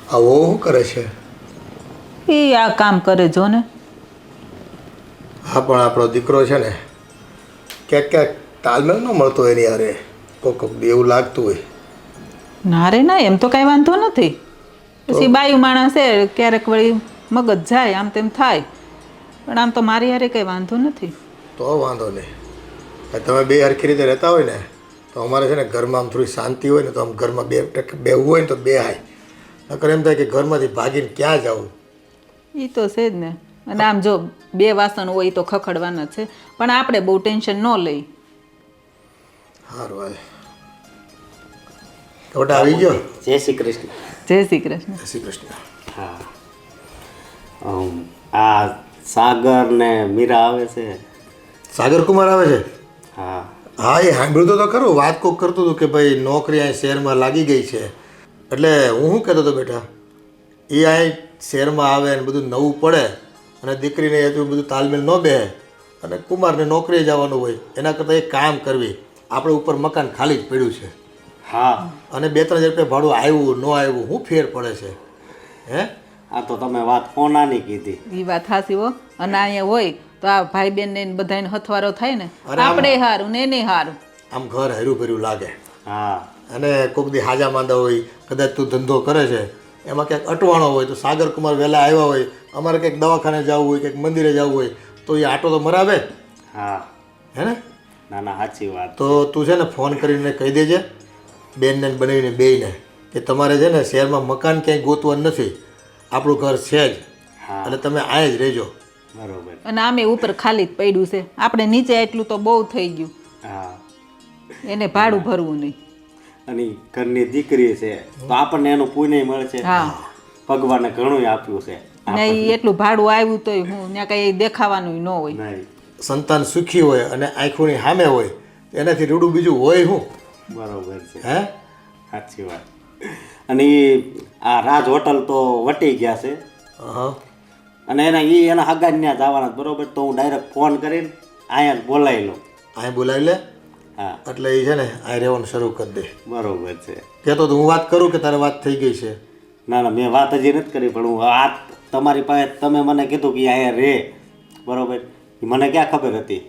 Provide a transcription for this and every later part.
આવો શું કરે છે? એ આ કામ કરે જો ને. હા, પણ આપણો દીકરો છે ને ક્યાંક ક્યાંક તાલમેલ ન મળતો એની યારે કોક એવું લાગતું હોય. ના રે ના, એમ તો કાંઈ વાંધો નથી. પછી બાયું માણસ છે, ક્યારેક વળી મગજ જાય આમ તેમ થાય, પણ આમ તો મારી હારે કંઈ વાંધો નથી. તો વાંધો નહીં. તમે બે હરખી રીતે રહેતા હોય ને તો અમારે છે ને ઘરમાં આમ થોડી શાંતિ હોય ને તો આમ ઘરમાં બેવું હોય ને તો બે હાય, નકર એમ થાય કે ઘરમાંથી ભાગીને ક્યાં જવું. એ તો છે જ ને. અને આમ જો બે વાસણ હોય તો ખખડવાના છે, પણ આપણે બહુ ટેન્શન ન લઈ. સારું હાલ. કવટા આવી ગયો? જય શ્રી કૃષ્ણ. જય શ્રી કૃષ્ણ. જય શ્રી કૃષ્ણ. હા, આ સાગર ને મીરા આવે છે. સાગર કુમાર આવે છે? હા હા, એ સાંભળ્યું તો ખરું. વાત કોક કરતું હતું કે ભાઈ નોકરી અહીં શહેરમાં લાગી ગઈ છે. એટલે હું શું કહેતો હતો બેટા, એ અહીં શહેરમાં આવે ને બધું નવું પડે અને દીકરીને એટલું બધું તાલમેલ ન બેસે અને કુમારને નોકરીએ જવાનું હોય એના કરતાં એક કામ કરવી. આપણે ઉપર મકાન ખાલી જ પડ્યું છે. હા, અને 2-3 હજાર રૂપિયા ભાડું આવ્યું ન આવ્યું શું ફેર પડે છે? હે, આ તો તમે વાત કોનાની કીધી. એ વાત હાસી હો. અને અહીંયા હોય તો આ ભાઈ બેન ને બધાને હથવારો થાય ને, અરે આમ- આપણે હારું ને એને હારું. આમ ઘર હર્યું ભર્યું લાગે. હા, અને કોઈક દી હાજા માંદા હોય, કદાચ તું ધંધો કરે છે એમાં ક્યાંક અટવાણો હોય તો સાગર કુમાર વહેલા આવ્યા હોય, અમારે કંઈક દવાખાને જવું હોય, કંઈક મંદિરે જવું હોય તો એ આટો તો મરાવે. હા, હે ને? ના ના, સાચી વાત. તો તું છે ને ફોન કરીને કહી દેજે બેનને બનાવીને બેયને કે તમારે છે ને શહેરમાં મકાન ક્યાંય ગોતવાનું નથી, આપણું ઘર છે જ. હા, એટલે તમે અહીંયા જ રહેજો. બરોબર. અને આમે ઉપર ખાલી જ પડ્યું છે, આપણે નીચે એટલું તો બહુ થઈ ગયું. હા, એને ભાડું ભરવું નહીં. અને ઈ ઘરની દીકરી છે તો આપણને એનું પુણ્ય મળશે. હા. ભગવાને ઘણું આપ્યું છે. ને ઈ એટલું ભાડું આવ્યું તોય હું ત્યાં કઈ દેખાવાનું ન હોય. નહીં, સંતાન સુખી હોય અને આંખોની સામે હોય એનાથી રૂડું બીજું હોય શું? બરોબર છે. હે, સાચી વાત. અને ઈ આ રાજ હોટલ તો વટી ગયા છે હા, અને એના હગાને ત્યાં જવાના છે, બરોબર. તો હું ડાયરેક્ટ ફોન કરીને અહીંયા જ બોલાવી લઉં. અહીં બોલાવી લે. હા, એટલે એ છે ને અહીં રહેવાનું શરૂ કરી દે. બરોબર છે. કહેતો તો હું વાત કરું કે તારે વાત થઈ ગઈ છે? ના ના, મેં વાત હજી નથી કરી, પણ હું આ તમારી પાસે તમે મને કીધું કે અહીંયા રહે, બરોબર. ઈ મને ક્યાં ખબર હતી,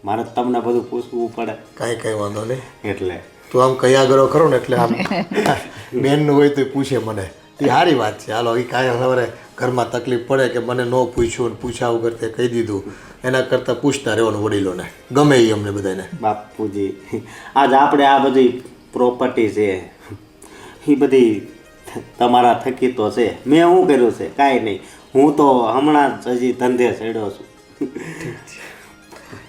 મારે તમને બધું પૂછવું પડે કાંઈ વાંધો નહીં. એટલે. તું આમ કયા કરો ખરો ને એટલે આમ બેનનું હોય તો એ પૂછે મને, એ સારી વાત છે. હાલો, એ કાંઈ સવારે ઘરમાં તકલીફ પડે કે મને ન પૂછ્યું ને પૂછ્યા વગર તે કહી દીધું, એના કરતાં પૂછતા રહેવાનું વડીલોને, ગમે એ અમને બધાને. બાપુજી, આજ આપણે આ બધી પ્રોપર્ટી છે એ બધી તમારા થકી તો છે. મેં શું કર્યું છે? કાંઈ નહીં. હું તો હમણાં જ હજી ધંધે ચડ્યો છું.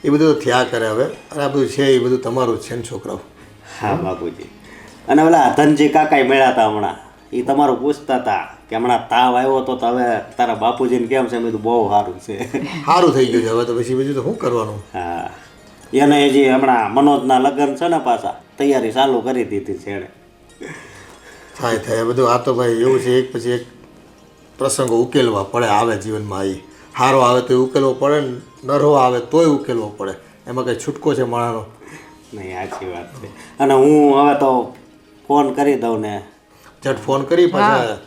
એ બધું થયા કરે હવે. અને આ બધું છે એ બધું તમારું જ છે ને છોકરાઓ. હા બાપુજી. અને ઓલા ધનજી કાકાએ મળ્યા હતા હમણાં, એ તમારું પૂછતા હતા કે હમણાં તાવ આવ્યો હતો તો હવે તારા બાપુજીને કેમ છે? મેં કીધું બહુ સારું છે. સારું થઈ ગયું છે હવે તો. પછી બીજું તો શું કરવાનું? હા, એને હજી હમણાં મનોજના લગ્ન છે ને, પાછા તૈયારી ચાલુ કરી દીધી છે એણે. થાય થાય આ બધું. આ તો ભાઈ એવું છે, એક પછી એક પ્રસંગો ઉકેલવા પડે આવે જીવનમાં. એ સારો આવે તો ઉકેલવો પડે ને નરો આવે તોય ઉકેલવો પડે. એમાં કંઈ છૂટકો છે માણાનો? નહીં, સાચી વાત છે. અને હું હવે તો ફોન કરી દઉં ને. ઝટ ફોન કરી પાછા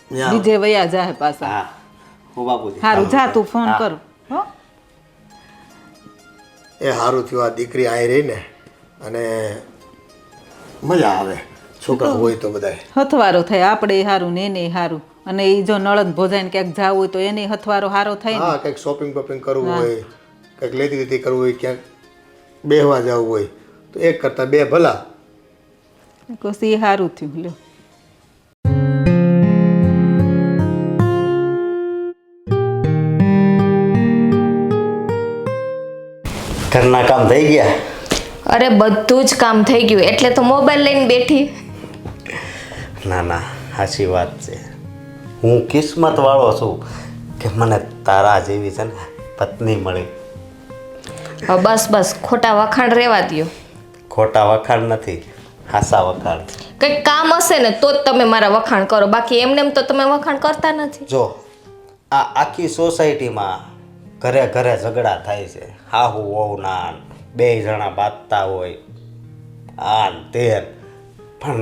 ત્યાં. બીજે વયા જાય પાછા. હા, હું બાપુજી. સારું, જા તું ફોન કર. હો, એ સારું થયું આ દીકરી અહીં રહી ને, અને મજા આવે છોકરા હોય તો બધાય. હથવારો થાય, આપણે હારું ને એને હારું. અને એ જો નળદ ભોજાઈને ક્યાંક જવું હોય તો એને હથવારો હારો થાય ને. હા, કંઈક શોપિંગ બોપિંગ કરવું હોય, કંઈક લેતી દેતી કરવું હોય, ક્યાંક બેહવા જવું હોય તો એક કરતાં બે ભલા. પછી એ હારું થયું. લ્યો, ઘરના કામ થઈ ગયા? અરે બધું જ કામ થઈ ગયું, એટલે તો મોબાઈલ લઈને બેઠી. ના ના, સાચી વાત છે. હું કિસ્મત વાળો છું કે મને તારા જેવી છે ને પત્ની મળી. હવે બસ બસ, ખોટા વખાણ રહેવા દ્યો. ખોટા વખાણ નથી, હાસા વખાણ. કંઈક કામ હશે ને તો જ તમે મારા વખાણ કરો, બાકી એમને એમ તો તમે વખાણ કરતા નથી. જો આ આખી સોસાયટીમાં ઘરે ઘરે ઝઘડા થાય છે. હાહુ વહુ ના, બે જણા બાંધતા હોય આન તેન, પણ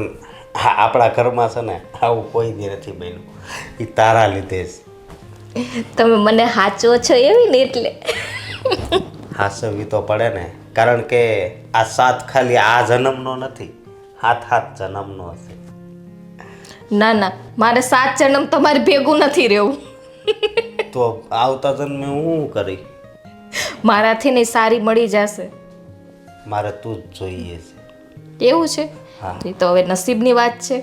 હા, આપણા ઘરમાં છે ને આવું કોઈ દી નથી બન્યું. એ તારા લીધે જ. તમે મને હાચો છો એવી ને એટલે. હાસવી તો પડે ને, કારણ કે આ સાથ ખાલી આ જન્મનો નથી, 7 જન્મનો હશે. ના ના, મારે 7 જન્મ તમારે ભેગું નથી રહેવું. તો આવતા જન્મે હું શું કરી? મારાથી નહીં સારી મળી જશે. મારે તું જ જોઈએ છે. એવું છે? હા. એ તો હવે નસીબની વાત છે.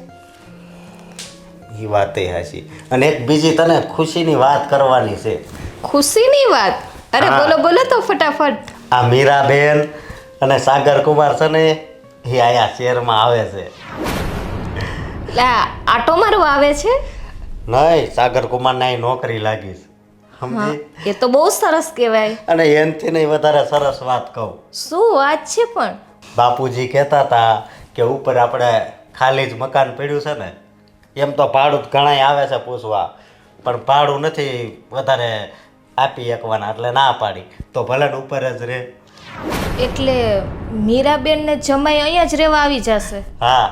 એ વાત એ હાચી. અને એક બીજી તને ખુશીની વાત કરવાની છે. ખુશીની વાત? અરે હા. બોલો બોલો તો ફટાફટ. આ મીરાબેન અને સાગર કુમાર છે ને, એ આયા શહેરમાં આવે છે. લા આટો મારવા આવે છે? નહીં, સાગર કુમારને અહીં નોકરી લાગી છે. હા, સમજી? એ તો બહુ સરસ કહેવાય. અને એનથી નહીં વધારે સરસ વાત કહું. શું વાત છે પણ? બાપુજી કહેતા હતા કે ઉપર આપણે ખાલી જ મકાન પડ્યું છે ને, એમ તો ભાડું ઘણાય આવે છે પૂછવા, પણ ભાડું નથી વધારે આપી શકવાના, એટલે ના પાડી. તો ભલે ને ઉપર જ રહે. એટલે મીરાબેન ને જમાઈ અહીંયા જ રહેવા આવી જશે હા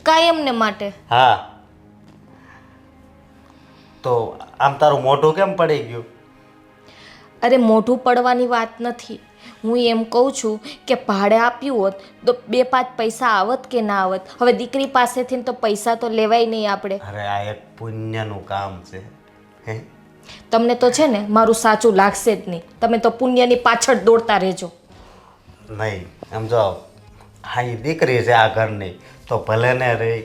કાયમને માટે? હા. તો આમ તારું મોઢું કેમ પડી ગયું? અરે મોઢું પડવાની વાત નથી. હું એમ કહું છું કે ભાડે આપ્યું હોત તો 2-5 પૈસા આવત કે ના આવત? હવે દીકરી પાસેથી તો પૈસા તો લેવાય નહીં આપણે. અરે આ એક પુણ્યનું કામ છે. હે? તમને તો છે ને મારું સાચું લાગશે જ નહીં. તમે તો પુણ્યની પાછળ દોડતા રહેજો. નહીં સમજો, હા એ દીકરી છે આ ઘરની, તો ભલે ને રહી.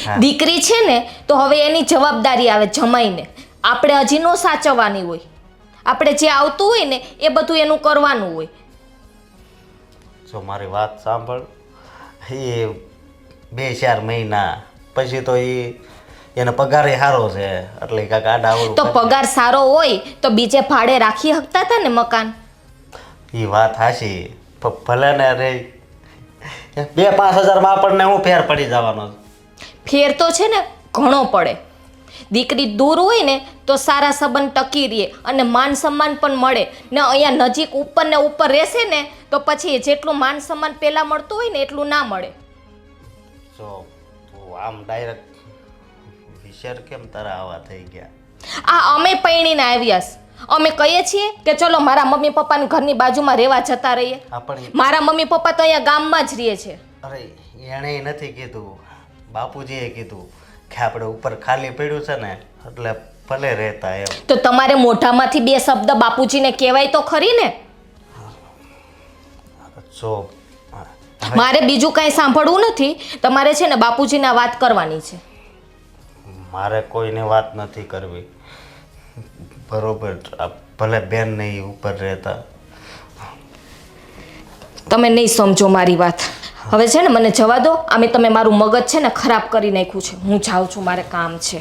હા. દીકરી છે ને તો હવે એની જવાબદારી આવે જમાઈને. આપણે હજી નો સાચવવાની હોય. આપણે જે આવતું હોય ને એ બધું એનું કરવાનું હોય. જો મારી વાત સાંભળ, એ 2-4 મહિના પછી તો એને પગારે સારો છે, એટલે કાંઈક આડાવડું તો પગાર સારો હોય તો બીજે ભાડે રાખી શકતા હતા ને મકાન. એ વાત હાશી, ભલે ને રે 2-5 હજારમાં આપણને હું ફેર પડી જવાનો છે? ફેર તો છે ને ઘણો પડે. દીકરી દૂર હોય ને તો સારા સંબંધ ટકી રહે અને માન સન્માન પણ મળે ને. અહીંયા નજીક ઉપર ને ઉપર રહેશે ને તો પછી જેટલું માન સન્માન પહેલાં મળતું હોય ને એટલું ના મળે. જો તું આમ ડાયરેક્ટ વિચાર કેમ તારા આવા થઈ ગયા? આ અમે પૈણીને આવ્યા છે. અમે કહીએ છીએ કે ચલો મારા મમ્મી પપ્પાની ઘરની બાજુમાં રહેવા જતા રહીએ. આપણી મારા મમ્મી પપ્પા તો અહીંયા ગામમાં જ રહે છે. અરે એણે નથી કીધું, બાપુજીએ કીધું કે આપણે ઉપર ખાલી પડ્યું છે ને, એટલે ભલે રહેતા એમ. તો તમારે મોઢામાંથી 2 શબ્દ બાપુજીને કહેવાય તો ખરી ને. જો મારે બીજું કાંઈ સાંભળવું નથી. તમારે છે ને બાપુજીના વાત કરવાની છે. મારે કોઈને વાત નથી કરવી, બરોબર? ભલે બેન નહીં ઉપર રહેતા. તમે નહીં સમજો મારી વાત. હવે છે ને મને જવા દો. આમે તમે મારું મગજ છે ને ખરાબ કરી નાખ્યું છે. હું જાઉં છું, મારે કામ છે.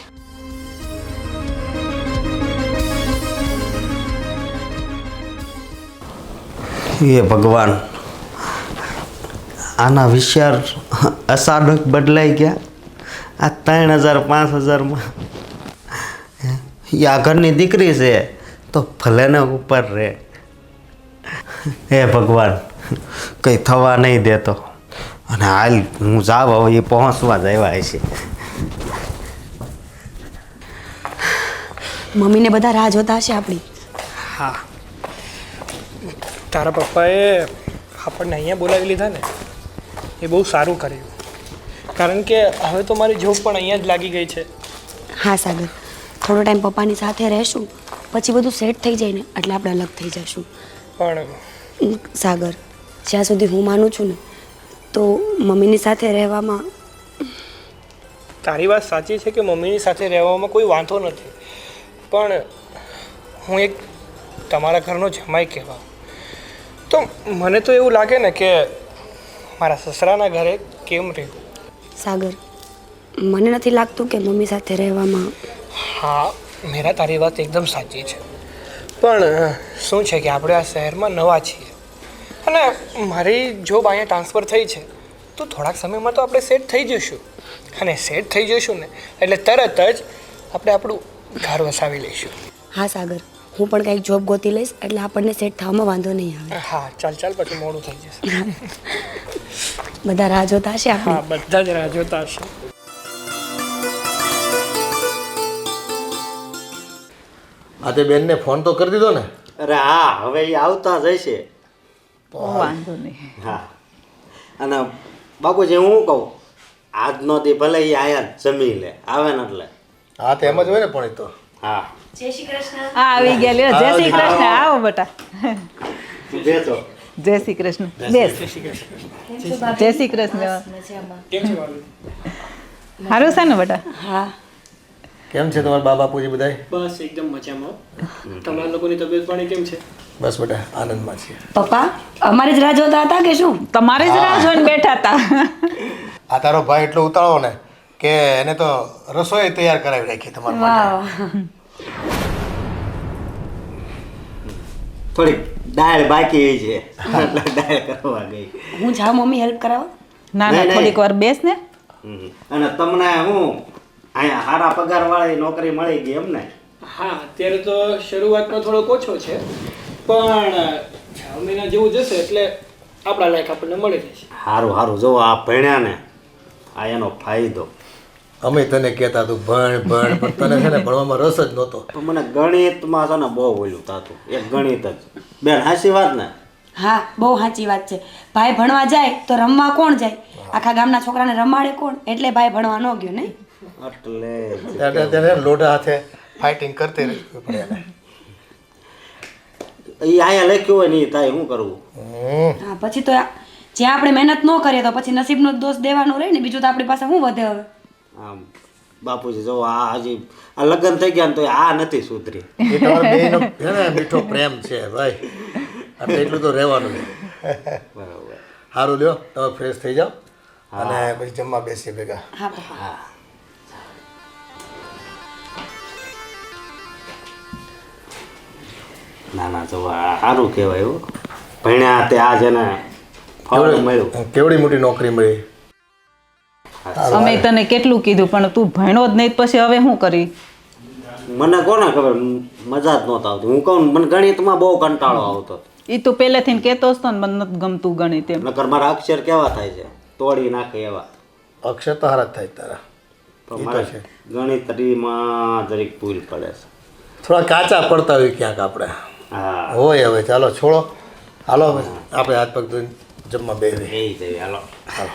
એ ભગવાન, આના વિચાર અચાનક બદલાઈ ગયા. આ 3000-5000માં આ ઘરની દીકરી છે તો ભલે ને ઉપર રહે. હે ભગવાન, કંઈ થવા નહીં દેતો. અને હાલ હું જાવ, હવે એ પહોંચવા જ આવ્યા છે. મમ્મીને બધા રાહ જોતા હશે આપણી. હા, તારા પપ્પાએ આપણને અહીંયા બોલાવી લીધા ને એ બહુ સારું કર્યું, કારણ કે હવે તો મારી જોબ પણ અહીંયા જ લાગી ગઈ છે. હા સાગર, થોડો ટાઈમ પપ્પાની સાથે રહેશું, પછી બધું સેટ થઈ જાય ને એટલે આપણે અલગ થઈ જઈશું. પણ સાગર, જ્યાં સુધી હું માનું છું ને તો મમ્મીની સાથે રહેવામાં તારી વાત સાચી છે કે મમ્મીની સાથે રહેવામાં કોઈ વાંધો નથી, પણ હું એક તમારા ઘરનો જમાઈ કહેવા તો મને તો એવું લાગે ને કે મારા સસરાના ઘરે કેમ રહેવું. સાગર, મને નથી લાગતું કે મમ્મી સાથે રહેવામાં. હા મેરા, તારી વાત એકદમ સાચી છે, પણ શું છે કે આપણે આ શહેરમાં નવા છીએ અને મારી જોબ અહીંયા ટ્રાન્સફર થઈ છે, તો થોડાક સમયમાં તો આપણે સેટ થઈ જઈશું. અને સેટ થઈ જઈશું ને એટલે તરત જ આપણે આપણું ઘર વસાવી લઈશું. હા સાગર, હું પણ કંઈક જોબ ગોતી લઈશ એટલે આપણને સેટ થવામાં વાંધો નહીં આવે. હા ચાલ ચાલ, પછી મોડું થઈ જશે. બધા રાહ જોતા હશે આપણે. હા, બધા જ રાહ જોતા હશે. આ તે બેનને ફોન તો કરી દીધો ને? અરે હા, હવે એ આવતા જ હશે. વાંધો નહીં. હા, અને બાપુજી હું કહું, આજનો દી ભલે એ આયા જમી લે, આવે ને એટલે. હા તે એમ જ હોય ને, પણ એ તો હા, આ આવી ગયા લ્યો. જય શ્રી કૃષ્ણ. આવો બેટા. તું બેસો. જય શ્રી કૃષ્ણ. બેસ. જય શ્રી કૃષ્ણ. સારું છે ને બેટા? હા કેમ છે તમારા બા બાપુજી બધાય? બસ એકદમ મજામાં. તમારા લોકોની તબિયત પાણી કેમ છે? બસ બેટા આનંદમાં છીએ. પપ્પા અમારી જ રાહ જોતા હતા કે શું? તમારી જ રાહ જોઈને બેઠા હતા. આ તારો ભાઈ એટલો ઉતાળો ને કે એને તો રસોઈ તૈયાર કરાવી રાખી તમારા માટે. વાહ થોડીક દાળ બાકી છે એટલે દાળ કરવા ગઈ. હું જાઉં મમ્મી હેલ્પ કરાવવા? ના ના, નહીં, થોડીક વાર બેસ ને. અને તમને હું અહીંયા સારા પગારવાળી નોકરી મળી ગઈ એમ ને? હા, અત્યારે તો શરૂઆતમાં થોડોક ઓછો છે, પણ 6 મહિના જેવું જશે એટલે આપણા લાયક આપણને મળી રહેશે. સારું સારું, જો આ ભણ્યા ને આ એનો ફાયદો. અમે તને કહેતા તું ભણ ભણ, પણ તને છે ને ભણવામાં રસ જ નહોતો. પણ મને ગણિતમાં છે ને બહુ ઓલું થતું, એક ગણિત જ. બેન હાચી વાત ને? હા બહુ સાચી વાત છે. ભાઈ ભણવા જાય તો રમવા કોણ જાય? આખા ગામના છોકરાને રમાડે કોણ? એટલે ભાઈ ભણવા ન ગયો નહીં. એટલે ત્યારે લોઢા હાથે ફાઇટિંગ કરતી રહી પડે એને. એ અહીંયા લખ્યું હોય ને એ થાય શું કરવું? હા પછી તો જ્યાં આપણે મહેનત ન કરીએ તો પછી નસીબનો જ દોષ દેવાનો રહે ને. બીજું તો આપણી પાસે શું વધે હવે? આમ બાપુજી જો આ હજી આ લગ્ન થઈ ગયા ને તો આ નથી સુધરી. એ તમારા બેયનો છે ને મીઠો પ્રેમ છે ભાઈ, એટલે એટલું તો રહેવાનું છે. બરાબર. સારું લ્યો, તમે ફ્રેશ થઈ જાઓ અને પછી જમવા બેસીએ ભેગા. હા પપ્પા. ના ના જો આ સારું કહેવાય હો. ભણ્યા તે આ છે ને ફળ મળ્યું. કેવડી મોટી નોકરી મળી. અમે તને કેટલું કીધું પણ તું ભણ્યો જ નહીં, પછી હવે શું કરી? મને કોને ખબર, મજા જ નહોતી આવતી. હું કહું મને ગણિતમાં બહુ કંટાળો આવતો. એ તું પહેલેથી કહેતો હતો ને, મને નથી ગમતું ગણિત એમ. નકર મારા અક્ષર કેવા થાય છે, તોડી નાખે એવા. અક્ષર તો હારા જ થાય તારા. પણ મારે ગણિતરીમાં જરીક ભૂલ પડે છે. થોડા કાચા પડતા હોય ક્યાંક આપણે. હા, હોય હવે ચાલો છોડો, હાલો હવે આપણે હાથ પગ ધોઈને જમવા બેસી. એ જઈએ હાલો. હાલો.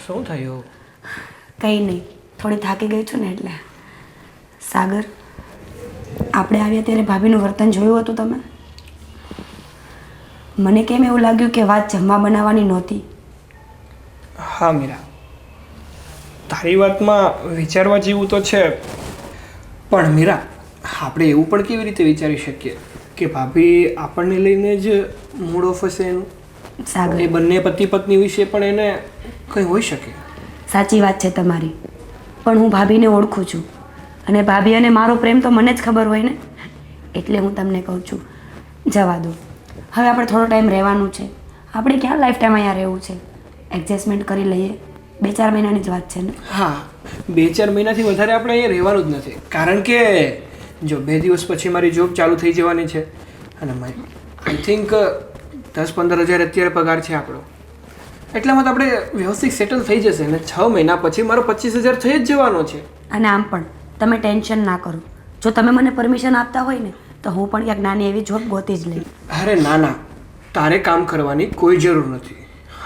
શું થયું? કંઈ નહીં, થોડી થાકી ગઈ છું ને એટલે. સાગર, આપણે આવ્યા ત્યારે ભાભીનું વર્તન જોયું હતું તમે? મને કેમ એવું લાગ્યું કે વાત જમવા બનાવવાની નહોતી? હા મીરા, તારી વાતમાં વિચારવા જેવું તો છે, પણ મીરા આપણે એવું પણ કેવી રીતે વિચારી શકીએ કે ભાભી આપણને લઈને જ મૂડ ઓફ હશે એનું? સાગર, એ બંને પતિ પત્ની વિશે પણ એને કંઈ હોઈ શકે. સાચી વાત છે તમારી, પણ હું ભાભીને ઓળખું છું અને ભાભી અને મારો પ્રેમ તો મને જ ખબર હોય ને. એટલે હું તમને કહું છું, જવા દો. હવે આપણે થોડો ટાઈમ રહેવાનું છે. આપણે ક્યાં લાઈફ ટાઈમ અહીંયા રહેવું છે? એડજસ્ટમેન્ટ કરી લઈએ. 2-4 મહિનાની જ વાત છે ને. હા, 2-4 મહિનાથી વધારે આપણે અહીંયા રહેવાનું જ નથી, કારણ કે જો 2 દિવસ પછી મારી જોબ ચાલુ થઈ જવાની છે અને આઈ થિંક 10-15 હજાર અત્યારે પગાર છે આપણો. એટલામાં તો આપણે વ્યવસ્થિત સેટલ થઈ જશે અને 6 મહિના પછી મારો 25,000 થઈ જ જવાનો છે. અને આમ પણ તમે ટેન્શન ના કરો. જો તમે મને પરમિશન આપતા હોય ને તો હું પણ ક્યાંક નાની એવી જોબ ગોતી જ લઈ. અરે ના ના, તારે કામ કરવાની કોઈ જરૂર નથી.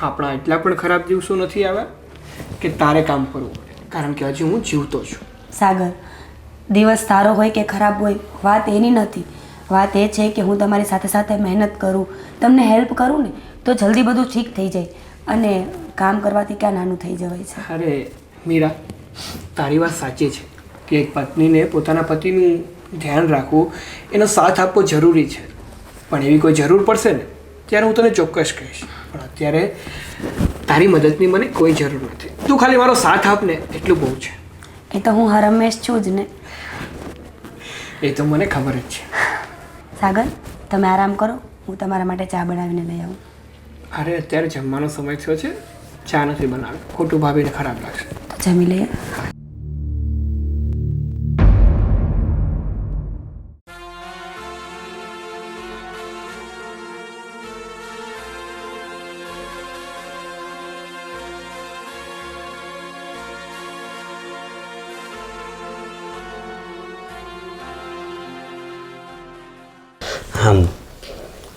આપણા એટલા પણ ખરાબ દિવસો નથી આવ્યા કે તારે કામ કરવું પડે, કારણ કે હજી હું જીવતો છું. સાગર, દિવસ સારો હોય કે ખરાબ હોય વાત એની નથી. વાત એ છે કે હું તમારી સાથે સાથે મહેનત કરું, તમને હેલ્પ કરું ને તો જલ્દી બધું ઠીક થઈ જાય. અને કામ કરવાથી ક્યાં નાનું થઈ જવાય છે. અરે મીરા, તારી વાત સાચી છે કે એક પત્નીને પોતાના પતિનું ધ્યાન રાખવું, એનો સાથ આપવો જરૂરી છે, પણ એવી કોઈ જરૂર પડશે ને ત્યારે હું તને ચોક્કસ કહીશ. પણ અત્યારે તારી મદદની મને કોઈ જરૂર નથી. તું ખાલી મારો સાથ આપ ને એટલું બહુ છે. એ તો હું હર હંમેશ છું જ ને. એ તો મને ખબર જ છે. સાગર, તમે આરામ કરો, હું તમારા માટે ચા બનાવીને લઈ આવું. અરે અત્યારે જમવાનો સમય થયો છે, ચા નથી બનાવે, ખોટું ભાભીને ખરાબ લાગશે. તો જમી લઈએ.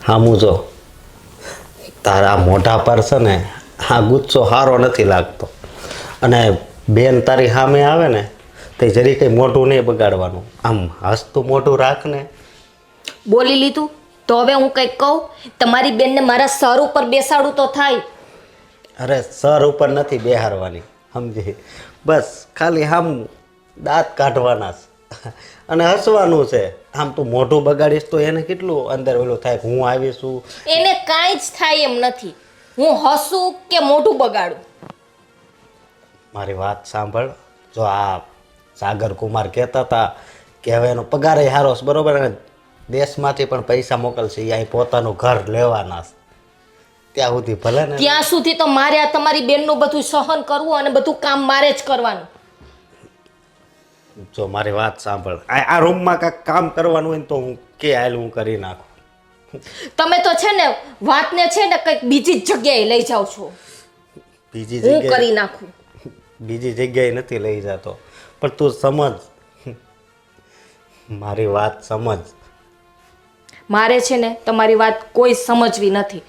હામું જો તારા મોઢા પર છે ને આ ગુસ્સો સારો નથી લાગતો. અને બેન તારી સામે આવે ને તે જરી કંઈ મોઢું નહીં બગાડવાનું, આમ હસતું મોઢું રાખ ને. બોલી લીધું તો હવે હું કંઈક કહું? તમારી બેનને મારા સર ઉપર બેસાડું તો થાય. અરે સર ઉપર નથી બેહારવાની, સમજી? બસ ખાલી આમ દાંત કાઢવાના છે અને હસવાનું છે. આમ તું મોઢું બગાડીશ તો એને કેટલું અંદર ઓલું થાય કે હું આવીશું. એને કાંઈ જ થાય એમ નથી. હું હસું કે મોઢું બગાડું. મારી વાત સાંભળ. જો આ સાગર કુમાર કહેતા હતા કે હવે એનો પગાર સારો છે, બરોબર, અને દેશમાંથી પણ પૈસા મોકલશે, એ અહીં પોતાનું ઘર લેવાના છે. ત્યાં સુધી ભલે ને. ત્યાં સુધી તો મારે આ તમારી બેનનું બધું સહન કરવું અને બધું કામ મારે જ કરવાનું. જો મારી વાત સાંભળ, આ રૂમમાં કાંઈક કામ કરવાનું હોય ને તો હું કે હાલ હું કરી નાખું. તમે તો છે ને વાતને છે ને કંઈક બીજી જ જગ્યાએ લઈ જાઓ છો. બીજી હું જગ્યાએ કરી નાખું. બીજી જગ્યાએ નથી લઈ જતો, પણ તું સમજ, મારી વાત સમજ. મારે છે ને તમારી વાત કોઈ સમજવી નથી.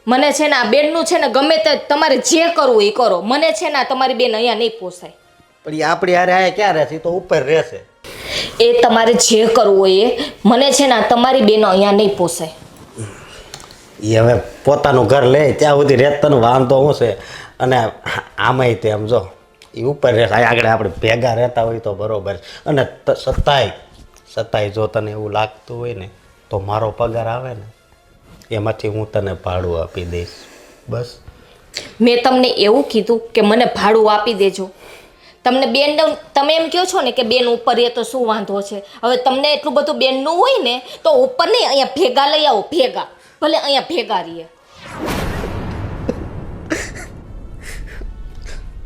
મને છે ને આ બેનનું છે ને ગમે તે તમારે જે કરવું એ કરો. મને છે ને આ તમારી બેન અહીંયા નહીં પોસાય. પણ એ આપણી હારે આયા ક્યાં રહેશે? તો ઉપર રહેશે. એ તમારે જે કરવું હોય એ. મને છે ને આ તમારી બેન અહીંયા નહીં પોસાય. એ હવે પોતાનું ઘર લે ત્યાં સુધી રહેતાનો વાંધો શું છે? અને આમાંય તેમ જો એ ઉપર રહેશે. આગળ આપણે ભેગા રહેતા હોય તો બરોબર. અને સતાય જો તને એવું લાગતું હોય ને તો મારો પગાર આવે ને એમાંથી હું તને ભાડું આપી દઈશ. બસ. મેં તમને એવું કીધું કે મને ભાડું આપી દેજો. તમને બેન, તમે એમ કહો છો ને કે બેન ઉપર રહે તો શું વાંધો છે? હવે તમને એટલું બધું બેનનું હોય ને તો ઉપર નહીં, અહીંયા ભેગા લઈ આવો. ભેગા ભલે અહીંયા ભેગા રહીએ.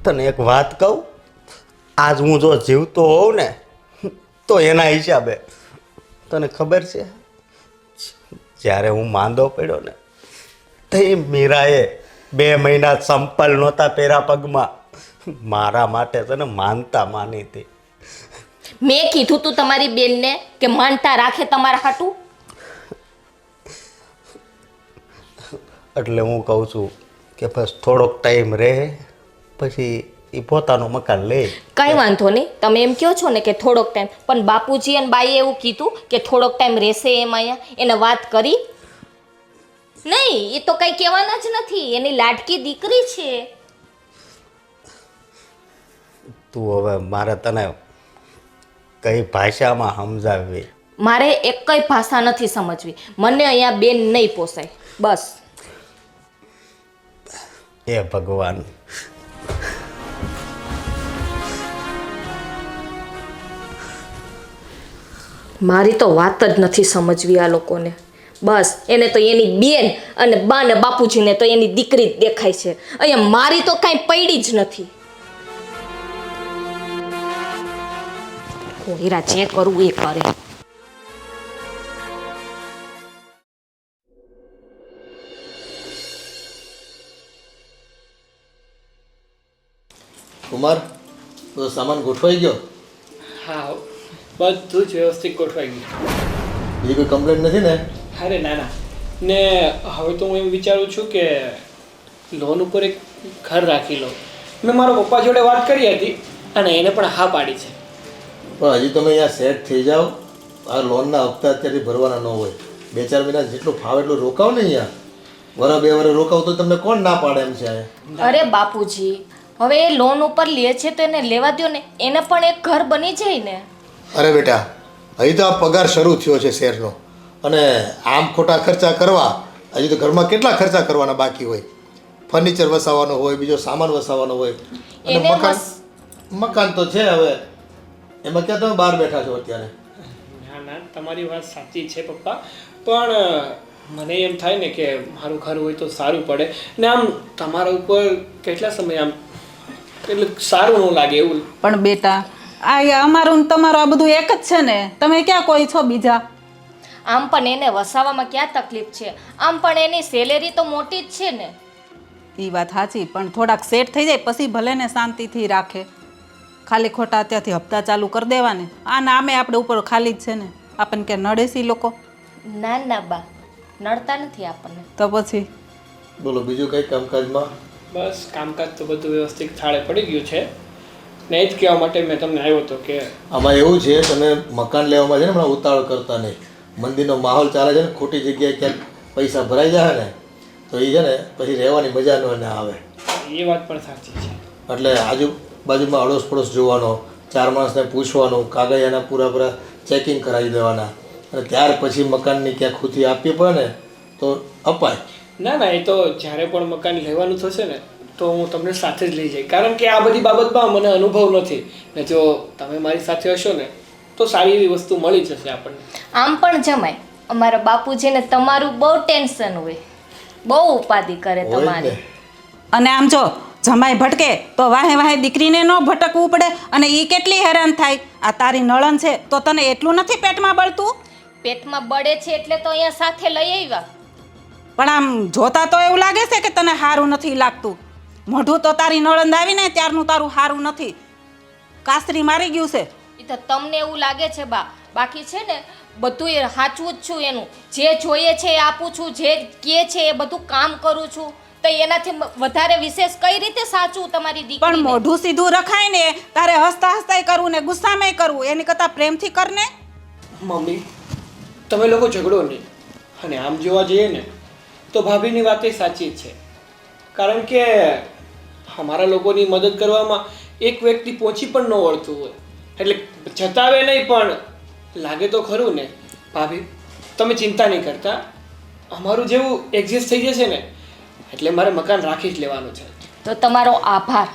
તને એક વાત કહું, આજ હું જો જીવતો હોઉં ને તો એના હિસાબે. તને ખબર છે જ્યારે હું માંદો પડ્યો ને તે મીરાએ 2 મહિના સંપલ નહોતા પહેર્યા પગમાં, મારા માટે તને માનતા માની હતી. મેં કીધું તું તમારી બેનને કે માનતા રાખે તમારા હાટું. એટલે હું કહું છું કે બસ થોડોક ટાઈમ રહે પછી એ પોતાનું મકાન લે. કંઈ વાંધો નહીં. તમે એમ કહો છો ને કે થોડોક ટાઈમ, પણ બાપુજી અને બાઈએ એવું કીધું કે થોડોક ટાઈમ રહેશે એમ અહીંયા. એને વાત કરી નહીં? એ તો કંઈ કહેવાના જ નથી. એની લાડકી દીકરી છે. તું હવે મારે તને કઈ ભાષામાં સમજાવવી? મારે એક કઈ ભાષા નથી સમજવી. મને અહીંયા બેન નહીં પોસાય. બસ. એ ભગવાન. મારી તો વાત જ નથી સમજવી આ લોકોને. બસ એને તો એની બેન અને બા ને બાપુજીને તો એની દીકરી જ દેખાય છે. અહીંયા મારી તો કાંઈ પડી જ નથી. હીરા જે કરવું એ કરે. કુમાર, બધો સામાન ગોઠવાઈ ગયો? હા, બધું જ વ્યવસ્થિત ગોઠવાઈ ગયું. બીજી કોઈ કમ્પ્લેન્ટ નથી ને? અરે ના ના. ને હવે તો હું એમ વિચારું છું કે લોન ઉપર એક ઘર રાખી લો. મેં મારા પપ્પા જોડે વાત કરી હતી અને એને પણ હા પાડી છે. પણ હજી તમે અહીંયા સેટ થઈ જાઓ. આ લોનના હપ્તા અત્યારથી ભરવાના ન હોય. 2-4 મહિના જેટલું ફાવે એટલું રોકાવ ને અહીંયા. 1-2 વર્ષ રોકાવ તો તમને કોણ ના પાડે એમ છે? અરે બાપુજી, હવે એ લોન ઉપર લે છે તો એને લેવા દો ને. એને પણ એક ઘર બની જાય ને. અરે બેટા, હજી તો આ પગાર શરૂ થયો છે શેરનો, અને આમ ખોટા ખર્ચા કરવા હજી તો ઘરમાં કેટલા ખર્ચા કરવાના બાકી હોય. ફર્નિચર વસાવવાનો હોય, બીજો સામાન વસાવવાનો હોય, અને એને મકાન તો છે. હવે એમાં ક્યાં તમે બહાર બેઠા છો અત્યારે? ના ના, તમારી વાત સાચી છે પપ્પા, પણ મને એમ થાય ને કે મારું ઘર હોય તો સારું પડે ને. આમ તમારા ઉપર કેટલા સમય આમ એટલે સારું ન લાગે એવું. પણ બેટા, આ અમારું ને તમારું આ બધું એક જ છે ને. તમે ક્યાં કોઈ છો બીજા? આમ પણ એને વસાવામાં ક્યાં તકલીફ છે? આમ પણ એની સેલેરી તો મોટી જ છે ને. એ વાત સાચી, પણ થોડાક સેટ થઈ જાય પછી ભલે ને શાંતિથી રાખે. ખાલી ખોટા અત્યારથી હપ્તા ચાલુ કરી દેવાને. આ નામે આપણે ઉપર ખાલી જ છે ને. આપણને ક્યાં નડે છે લોકો? ના ના બા, નડતા નથી આપણને. તો પછી બોલો બીજું કંઈ કામકાજમાં? બસ કામકાજ તો બધું વ્યવસ્થિત થાળે પડી ગયું છે ને એ જ કહેવા માટે મેં તમને આવ્યો હતો કે આમાં એવું છે તમે મકાન લેવામાં છે ને હમણાં ઉતાવળ કરતા નહીં. મંદિરનો માહોલ ચાલે છે ને, ખોટી જગ્યાએ ક્યાંક પૈસા ભરાઈ જાય ને તો એ છે ને પછી રહેવાની મજા ન આવે. એ વાત પણ સાચી છે. એટલે આજુબાજુમાં અડોશ પડોશ જોવાનો, 4 માણસને પૂછવાનું, કાગળિયાના પૂરા ચેકિંગ કરાવી દેવાના અને ત્યાર પછી મકાનની ક્યાંક ખૂતી આપવી પડે ને તો અપાય. ના ના, એ તો જ્યારે પણ મકાન લેવાનું થશે ને તો હું તમને સાથે જ લઈ જઈશ, કારણ કે આ બધી બાબતમાં મને અનુભવ નથી ને જો તમે મારી સાથે હશો ને તો સારી એવી વસ્તુ મળી જશે આપણને. આમ પણ જમાય, અમારા બાપુજીને તમારું બહુ ટેન્શન હોય, બહુ ઉપાધિ કરે હોય જ તમારી. ને. અને આમ જો જમાઈ ભટકે તો વાહે વાહે દીકરીને ન ભટકવું પડે અને એ કેટલી હેરાન થાય. આ તારી નળન છે તો તને એટલું નથી પેટમાં બળતું? પેટમાં બળે છે એટલે તો અહીંયા સાથે લઈ આવ્યા. પણ આમ જોતા તો એવું લાગે છે કે તને સારું નથી લાગતું. મોઢું તો તારી નળંદ આવીને ત્યારનું તારું સારું નથી, કાસરી મારી ગયું છે. એ તો તમને એવું લાગે છે બા, બાકી છે ને બધું એ સાચું જ છું. એનું જે જોઈએ છે એ આપું છું, જે કહે છે એ બધું કામ કરું છું. તો એનાથી વધારે વિશેષ કઈ રીતે સાચું તમારી પણ દીકરી? મોઢું સીધું રખાય ને તારે હસતા હસતાય કરવું ને ગુસ્સામાંય કરવું, એની કરતાં પ્રેમથી કર ને. મમ્મી, તમે લોકો ઝઘડો નહીં. અને આમ જોવા જઈએ ને તો ભાભીની વાત એ સાચી જ છે, કારણ કે અમારા લોકોની મદદ કરવામાં એક વ્યક્તિ પહોંચી પણ ન વળતું હોય એટલે જતાવે નહીં પણ લાગે તો ખરું ને. ભાભી તમે ચિંતા નહીં કરતા, અમારું જેવું એડજસ્ટ થઈ જશે ને એટલે મારે મકાન રાખી જ લેવાનું છે. તો તમારો આભાર.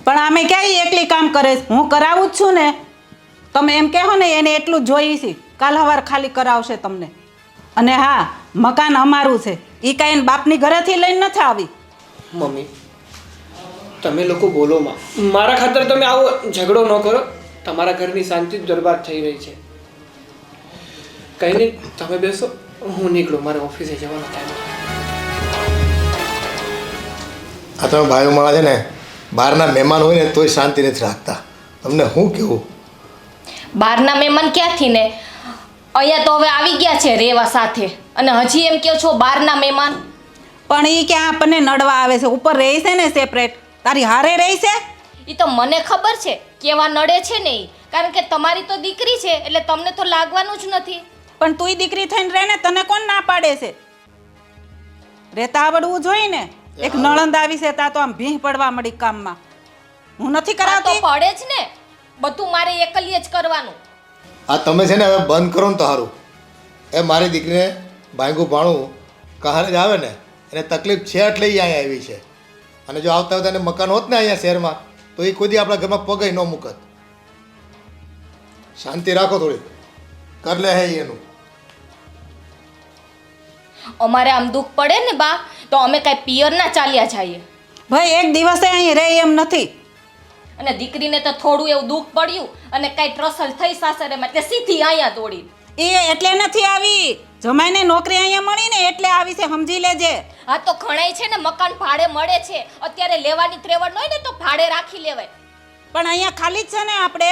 પણ આમે ક્યાંય એકલી કામ કરે છે? હું કરાવું જ છું ને. તમે એમ કહો ને એને એટલું જ જોઈ છે, કાલ સવાર ખાલી કરાવશે તમને. અને હા, મકાન અમારું છે, એ કાંઈ એને બાપની ઘરેથી લઈને નથી આવી. મમ્મી તમે લોકો બોલોમાં, મારા ખાતર તમે આવો ઝઘડો ન કરો. તમારા ઘરની શાંતિ જ બરબાદ થઈ રહી છે. કંઈ નહીં, તમે બેસો, હું નીકળું, મારે ઓફિસે જવાનો ટાઈમ છે. આ તમે ભાઈઓ મારા છે ને બહારના મહેમાન હોય ને તોય શાંતિ નથી રાખતા. તમને શું કહેવું? બહારના મહેમાન ક્યાંથી ને, અહીંયા તો હવે આવી ગયા છે રેવા સાથે અને હજી એમ કહો છો બહારના મહેમાન? પણ એ ક્યાં આપણને નડવા આવે છે? ઉપર રહે છે ને સેપરેટ, તારી હારે રહી છે. એ તો મને ખબર છે કેવા નડે છે ને એ, કારણ કે તમારી તો દીકરી છે એટલે તમને તો લાગવાનું જ નથી. પણ તુંય દીકરી થઈને રહે ને, તને કોણ ના પાડે છે? રહેતા આવડવું જોઈએ ને. એક નળંદ આવી છે તા તો આમ ભીંહ પડવા મળી કામમાં. હું નથી આ તો કરાવતી. પડે જ ને, બધું મારે એકલીએ જ કરવાનું. આ તમે છે ને હવે બંધ કરો ને તો સારું. એ મારી દીકરીને ભાંગું ભાણું કહારે જ આવે ને એને તકલીફ છે એટલે એ અહીંયા આવી છે. અને જો આવતા આવતા એને મકાન હોત ને અહીંયા શહેરમાં તો એ કોઈ દી આપણા ઘરમાં પગે ન મૂકત. શાંતિ રાખો થોડી, કર લે હે એનું. અમારે આમ દુઃખ પડે ને બા તો અમે કાંઈ પિયર ના ચાલ્યા જઈએ. ભાઈ એક દિવસે અહીં રહે એમ નથી. અને દીકરીને તો થોડું એવું દુઃખ પડ્યું અને કાંઈ ટ્રસલ થઈ સાસરેમાં એટલે સીધી અહીંયા દોડી. એ એટલે નથી આવી, જમાઈને નોકરી અહીંયા મળી ને એટલે આવી છે, સમજી લેજે. હા તો ઘણાય છે ને મકાન ભાડે મળે છે, અત્યારે લેવાની ત્રેવડ ન હોય ને તો ભાડે રાખી લેવાય. પણ અહીંયા ખાલી જ છે ને આપણે.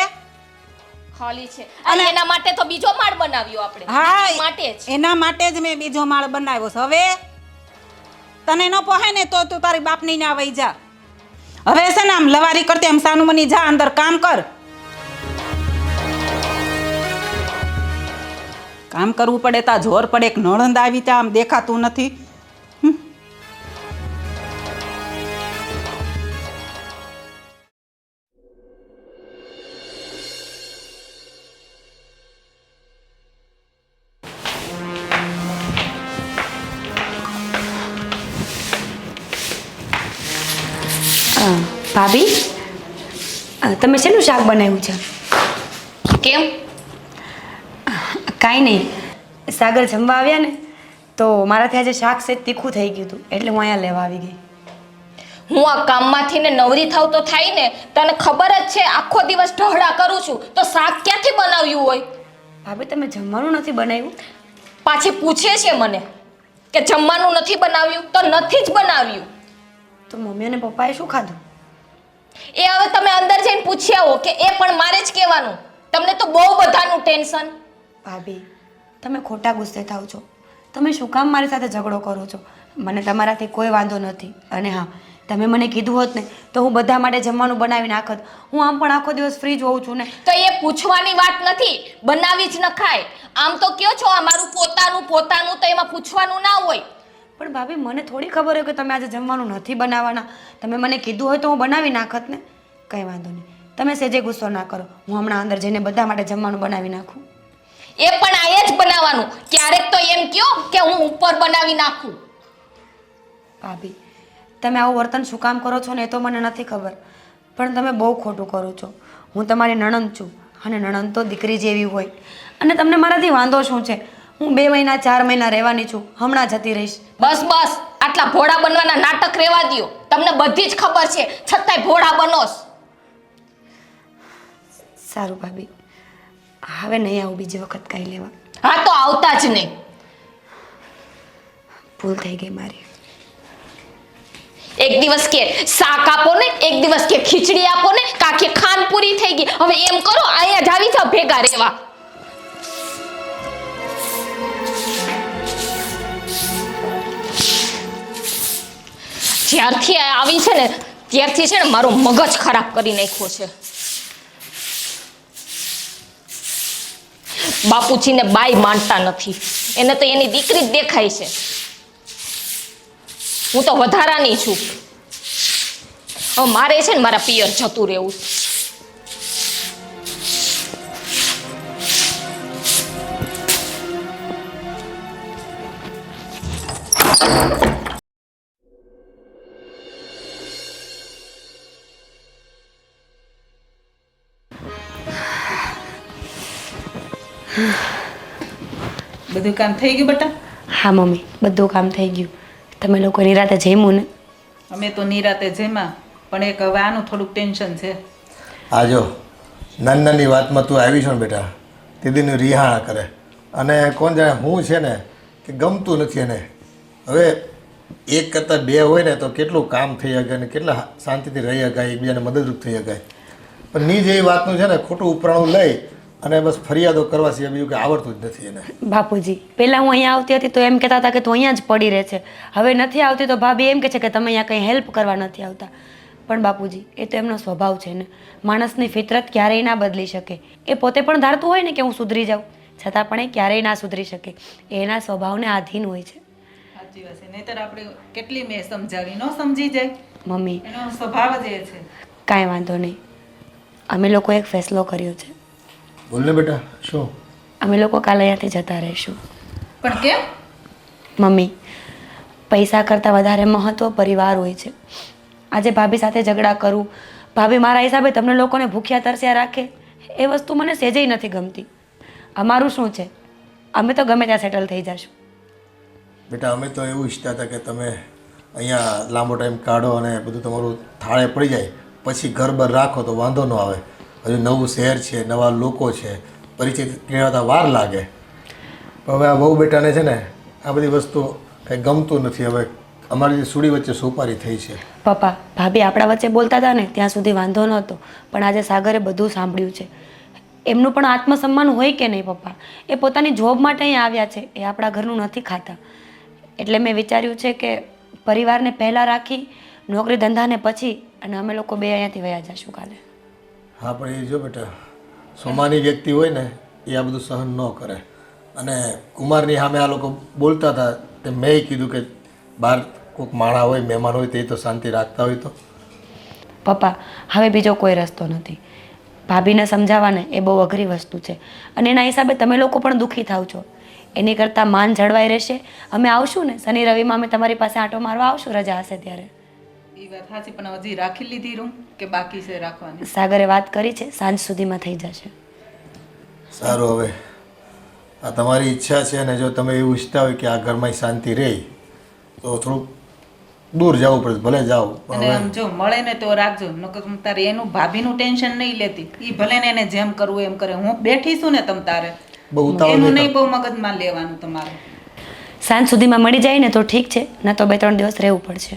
ખાલી છે અને એના માટે તો બીજો માળ બનાવ્યો આપણે. હા, એ માટે જ. એના માટે જ મેં બીજો માળ બનાવ્યો છે. હવે તને ન પોહાય ને તો તું તારી બાપની ના વહી જા. હવે છે ને આમ લવારી કરતી આમ સાનુમની જા, અંદર કામ કર. કામ કરવું પડે તા જોર પડે. એક નણંદ આવી ત્યાં આમ દેખાતું નથી. ભાભી, તમે શેનું શાક બનાવ્યું છે? કેમ? કાંઈ નહીં, સાગર જમવા આવ્યા ને તો મારાથી આજે શાક સેજ તીખું થઈ ગયું હતું એટલે હું અહીંયા લેવા આવી ગઈ. હું આ કામમાંથી ને નવરી થાવ તો થાય ને, તને ખબર જ છે આખો દિવસ ઢહડા કરું છું તો શાક ક્યાંથી બનાવ્યું હોય? ભાભી તમે જમવાનું નથી બનાવ્યું? પાછી પૂછે છે મને કે જમવાનું નથી બનાવ્યું, તો નથી જ બનાવ્યું. તો મમ્મી અને પપ્પાએ શું ખાધું? એ હવે તમે અંદર જઈને પૂછી આવો કે એ પણ મારે જ કહેવાનું. તમને તો બહુ બધાનું ટેન્શન. ભાભી તમે ખોટા ગુસ્સે થાવ છો. તમે શું કામ મારી સાથે ઝઘડો કરો છો? મને તમારાથી કોઈ વાંધો નથી. અને હા, તમે મને કીધું હોત ને તો હું બધા માટે જમવાનું બનાવી નાખત. હું આમ પણ આખો દિવસ ફ્રી જ હોઉં છું ને. તો એ પૂછવાની વાત નથી, બનાવી જ ન ખાય. આમ તો કયો છો આ મારું પોતાનું તો એમાં પૂછવાનું ના હોય. પણ ભાભી, મને થોડી ખબર હોય કે તમે આજે જમવાનું નથી બનાવવાના. તમે મને કીધું હોય તો હું બનાવી નાખત ને. કંઈ વાંધો નહીં, તમે સેજે ગુસ્સો ના કરો. હું હમણાં અંદર જઈને બધા માટે જમવાનું બનાવી નાખું. એ પણ આયે જ બનાવવાનું. ક્યારેક તો એમ કયો કે હું ઉપર બનાવી નાખું. ભાભી, તમે આવું વર્તન શું કામ કરો છો ને એ તો મને નથી ખબર, પણ તમે બહુ ખોટું કરો છો. હું તમારી નણંદ છું અને નણંદ તો દીકરી જેવી હોય. અને તમને મારાથી વાંધો શું છે? હું 2 મહિના 4 મહિના રહેવાની છું, હમણાં જતી રહીશ. બસ આટલા ભોળા બનવાના નાટક રહેવા દ્યો. તમને બધી જ ખબર છે, છતાંય ભોળા બનોસ. સારું ભાભી, હવે નહીં આવું બીજી વખત કાંઈ લેવા. હા તો આવતા જ નહીં. ભૂલ થઈ ગઈ મારી. એક દિવસ કે શાક આપો ને, એક દિવસ કે ખીચડી આપો ને, કાકે ખાન પૂરી થઈ ગઈ. હવે એમ કરો, અહીંયા જ આવી જાવ ભેગા રહેવા. જ્યારથી આવી છે ને ત્યારથી છે ને મારો મગજ ખરાબ કરી નાખ્યો છે. બાપુજીને બાઈ માનતા નથી, એને તો એની દીકરી જ દેખાય છે. હું તો વધારાની છું. હવે મારે છે ને મારા પિયર જતું રહેવું. બધું કામ થઈ ગયું બેટા? હા મમ્મી, બધું કામ થઈ ગયું. તમે લોકો નિરાતે જમ્યું ને? અમે તો નિરાતે જમ્યા, પણ એક હવે આનું થોડુંક ટેન્શન છે. આ જો નાની વાતમાં તું આવી છો ને બેટા, દીદીનું રિહાણા કરે અને કોણ જાણે હું છે ને કે ગમતું નથી એને. હવે એક કરતાં 2 હોય ને તો કેટલું કામ થઈ શકે ને કેટલા શાંતિથી રહી શકાય, એકબીજાને મદદરૂપ થઈ શકાય. પણ ની જેવી વાતનું છે ને ખોટું ઉપરાણું લઈ અને બસ ફરિયાદો કરવા સિવાય બીજું કંઈ આવડતું જ નથી એને. બાપુજી, પહેલાં હું અહીંયા આવતી હતી તો એમ કહેતા હતા કે તું અહીંયા જ પડી રહે છે. હવે નથી આવતી તો ભાભી એમ કહે છે કે તમે અહીંયા કંઈ હેલ્પ કરવા નથી આવતા. પણ બાપુજી, એ તો એમનો સ્વભાવ છે ને. માણસની ફિતરત ક્યારેય ના બદલી શકે. એ પોતે પણ ધારતું હોય ને કે હું સુધરી જાઉં, છતાં પણ એ ક્યારેય ના સુધરી શકે. એ એના સ્વભાવને આધીન હોય છે. સાચી વાત છે, નહીંતર આપણે કેટલી મેં સમજાવી ન સમજી જાય. મમ્મી, એનો સ્વભાવ જ એ છે. કાંઈ વાંધો નહીં. અમે લોકો એક ફેસલો કર્યો છે. બોલ ને બેટા, શું? અમે લોકો કાલે અહીંયાથી જતા રહીશું. પણ કેમ? મમ્મી, પૈસા કરતાં વધારે મહત્ત્વ પરિવાર હોય છે. આજે ભાભી સાથે ઝઘડા કરું, ભાભી મારા હિસાબે તમને લોકોને ભૂખ્યા તરસ્યા રાખે, એ વસ્તુ મને સહેજેય નથી ગમતી. અમારું શું છે? અમે તો ગમે ત્યાં સેટલ થઈ જશું. બેટા, અમે તો એવું ઈચ્છતા હતા કે તમે અહીંયા લાંબો ટાઈમ કાઢો અને બધું તમારું થાળે પડી જાય, પછી ઘર બર રાખો તો વાંધો ન આવે. હજુ નવું શહેર છે, નવા લોકો છે, પરિચિત કહેવાતા વાર લાગે. પણ હવે આ વહુ બેટાને છે ને આ બધી વસ્તુ કંઈ ગમતું નથી. હવે અમારી જે સુડી વચ્ચે સોપારી થઈ છે. પપ્પા, ભાભી આપણા વચ્ચે બોલતા હતા ને ત્યાં સુધી વાંધો નહોતો, પણ આજે સાગરે બધું સાંભળ્યું છે. એમનું પણ આત્મસન્માન હોય કે નહીં પપ્પા? એ પોતાની જોબ માટે અહીં આવ્યા છે, એ આપણા ઘરનું નથી ખાતા. એટલે મેં વિચાર્યું છે કે પરિવારને પહેલાં રાખી નોકરી ધંધાને પછી, અને અમે લોકો 2 અહીંયાથી વયા જશું કાલે. હા, પણ એ જો બેટા, સોમાની વ્યક્તિ હોય ને એ આ બધું સહન ન કરે. અને કુમારની સામે આ લોકો બોલતા હતા તે મેં કીધું કે બહાર કોઈક માણા હોય, મહેમાન હોય તે તો શાંતિ રાખતા હોય તો. પપ્પા, હવે બીજો કોઈ રસ્તો નથી. ભાભીને સમજાવવાને એ બહુ અઘરી વસ્તુ છે, અને એના હિસાબે તમે લોકો પણ દુઃખી થાવ છો. એની કરતાં માન જળવાઈ રહેશે. અમે આવશું ને શનિ રવિમાં, અમે તમારી પાસે આંટો મારવા આવશું રજા હશે ત્યારે. એ વાત સાચી, પણ હજી રાખી લીધી રૂમ કે બાકી છે રાખવાની? સાગરે વાત કરી છે, સાંજ સુધીમાં થઈ જશે. સારું, હવે આ તમારી ઈચ્છા છે અને જો તમે એવું ઈચ્છતા હોય કે આ ઘરમાં શાંતિ રહે તો થોડુંક દૂર જવું પડે, ભલે જાઓ. અને આમ જો મળે ને તો રાખજો, નકર તારે એનું ભાભીનું ટેન્શન નહીં લેતી. એ ભલે ને એને જેમ કરવું એમ કરે, હું બેઠી છું ને તમ તારે. બહુ ઉતાવળ એનું નહીં નહીં બહુ મગજમાં લેવાનું તમારે. સાંજ સુધીમાં મળી જાય ને તો ઠીક છે, ના તો 2-3 દિવસ રહેવું પડશે.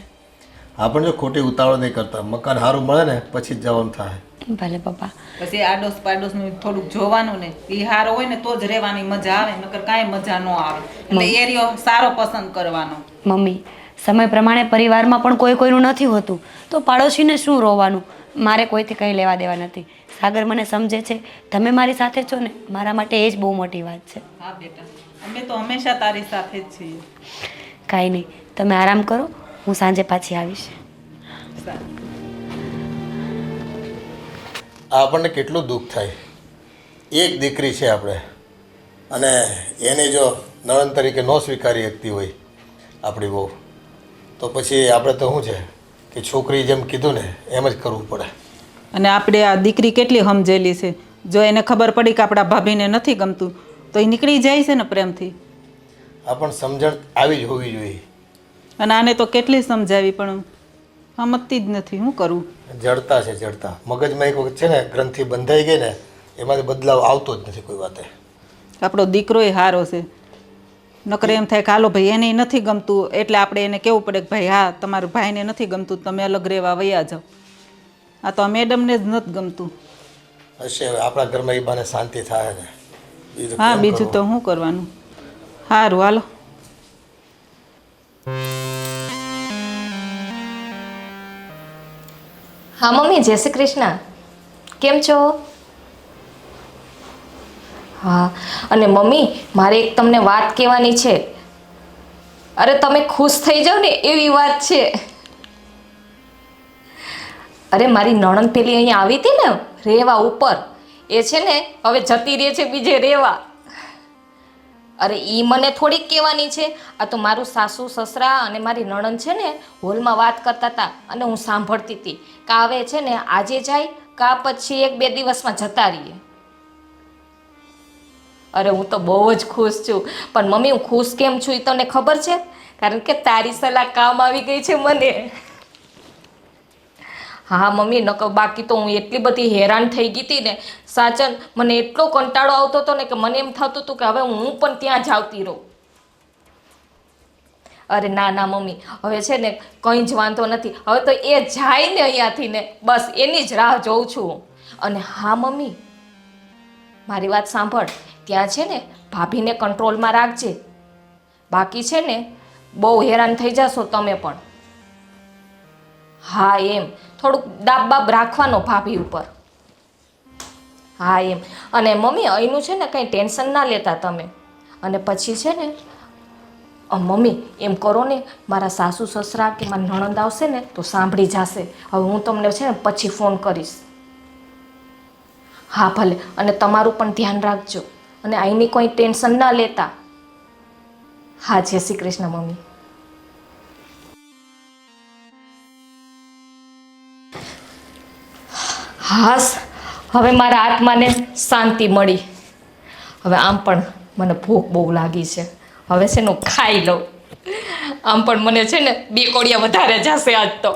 હા, પણ જો ખોટી ઉતાવળ નહીં કરતા, મકાન સારું મળે ને પછી જ જવાનું થાય. ભલે પપ્પા. પછી આડોશ પાડોશનું થોડુંક જોવાનું ને એ હારો હોય ને તો જ રહેવાની મજા આવે નકર કાંઈ મજા ન આવે એટલે એરિયો સારો પસંદ કરવાનો. મમ્મી, સમય પ્રમાણે પરિવારમાં પણ કોઈ કોઈનું નથી હોતું, તો પાડોશીને શું રોવાનું? મારે કોઈથી કંઈ લેવા દેવા નથી. સાગર મને સમજે છે, તમે મારી સાથે છો ને, મારા માટે એ જ બહુ મોટી વાત છે. હા બેટા, અમે તો હંમેશા તારી સાથે જ છીએ. કાંઈ નહીં, તમે આરામ કરો, હું સાંજે પાછી આવીશ. સારું. આપણને કેટલું દુઃખ થાય. એક દીકરી છે આપણે, અને એને જો નણંદ તરીકે ન સ્વીકારી શકતી હોય આપણી બહુ, તો પછી આપણે તો શું છે કે છોકરી જેમ કીધું ને એમ જ કરવું પડે. અને આપણે આ દીકરી કેટલી સમજેલી છે, જો એને ખબર પડી કે આપણા ભાભીને નથી ગમતું તો એ નીકળી જાય છે ને પ્રેમથી. આપણને સમજણ આવી જ હોવી જોઈએ. અને આને તો કેટલી સમજાવી પણ સમજતી જ નથી. શું કરું? જડતા છે, જડતા. મગજમાં એક વખત છે ને ગ્રંથિ બંધાઈ ગઈ ને એમાંથી બદલાવ આવતો જ નથી કોઈ વાતે. આપણો દીકરો એ સારો છે, નકર એમ થાય કે હાલો ભાઈ એને નથી ગમતું એટલે આપણે એને કહેવું પડે કે ભાઈ હા તમારા ભાઈને નથી ગમતું તમે અલગ રહેવા વયા જાઓ. આ તો આ મેડમને જ નથી ગમતું. હશે હવે આપણા ઘરમાં એ બાને શાંતિ થાય ને. હા બીજું તો શું કરવાનું. સારું હાલો. હા મમ્મી, જય શ્રી કૃષ્ણ. કેમ છો? હા, અને મમ્મી મારે એક તમને વાત કહેવાની છે. અરે તમે ખુશ થઈ જાઓ ને એવી વાત છે. અરે મારી નણંદ પેલી અહીંયા આવી હતી ને રેવા ઉપર, એ છે ને હવે જતી રહે છે બીજે રેવા. અરે એ મને થોડીક કહેવાની છે, આ તો મારું સાસુ સસરા અને મારી નણંદ છે ને હોલમાં વાત કરતા હતા અને હું સાંભળતી હતી કે હવે છે ને આજે જાય કા પછી 1-2 દિવસમાં જતા રહીએ. અરે હું તો બહુ જ ખુશ છું. પણ મમ્મી હું ખુશ કેમ છું એ તને ખબર છે? કારણ કે તારી સલાહ કામ આવી ગઈ છે મને. હા મમ્મી, નકર બાકી તો હું એટલી બધી હેરાન થઈ ગઈ હતી ને, સાચન મને એટલો કંટાળો આવતો હતો ને કે મને એમ થતું હતું કે હવે હું પણ ત્યાં જ આવતી રહું. અરે ના ના મમ્મી, હવે છે ને કંઈ જ વાંધો નથી. હવે તો એ જાય ને અહીંયાથી ને બસ એની જ રાહ જોઉં છું. અને હા મમ્મી, મારી વાત સાંભળ, ત્યાં છે ને ભાભીને કંટ્રોલમાં રાખજે. બાકી છે ને બહુ હેરાન થઈ જશો તમે પણ. હા એમ થોડુંક દાબ બાબ રાખવાનો ભાભી ઉપર. હા એમ. અને મમ્મી અહીંનું છે ને કંઈ ટેન્શન ના લેતા તમે. અને પછી છે ને મમ્મી એમ કરો ને, મારા સાસુ સસરા કે મારી નણંદ આવશે ને તો સાંભળી જશે. હવે હું તમને છે ને પછી ફોન કરીશ. હા ભલે. અને તમારું પણ ધ્યાન રાખજો અને અહીંની કોઈ ટેન્શન ના લેતા. હા, જય શ્રી કૃષ્ણ મમ્મી. હાસ, હવે મારા આત્માને શાંતિ મળી. હવે આમ પણ મને ભૂખ બહુ લાગી છે. હવે છે ને હું ખાઈ લઉં. આમ પણ મને છે ને 2 કોડિયા વધારે જશે આજ તો.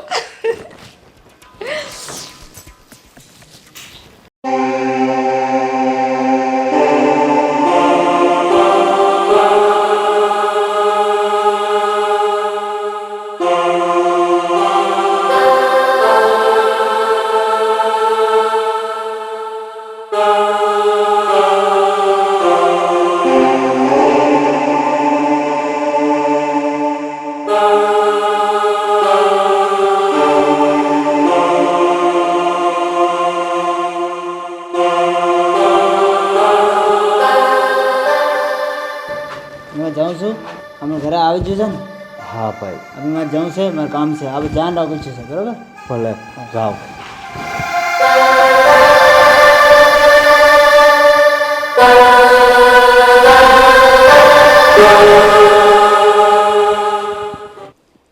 मैं जाऊँ છું અમે ઘરે આવી જજો ને. હા ભાઈ. અભી મારે જાઉં છે, મારે કામ છે. આપણે ધ્યાન રાખવું છે બરાબર? ભલે જાઓ.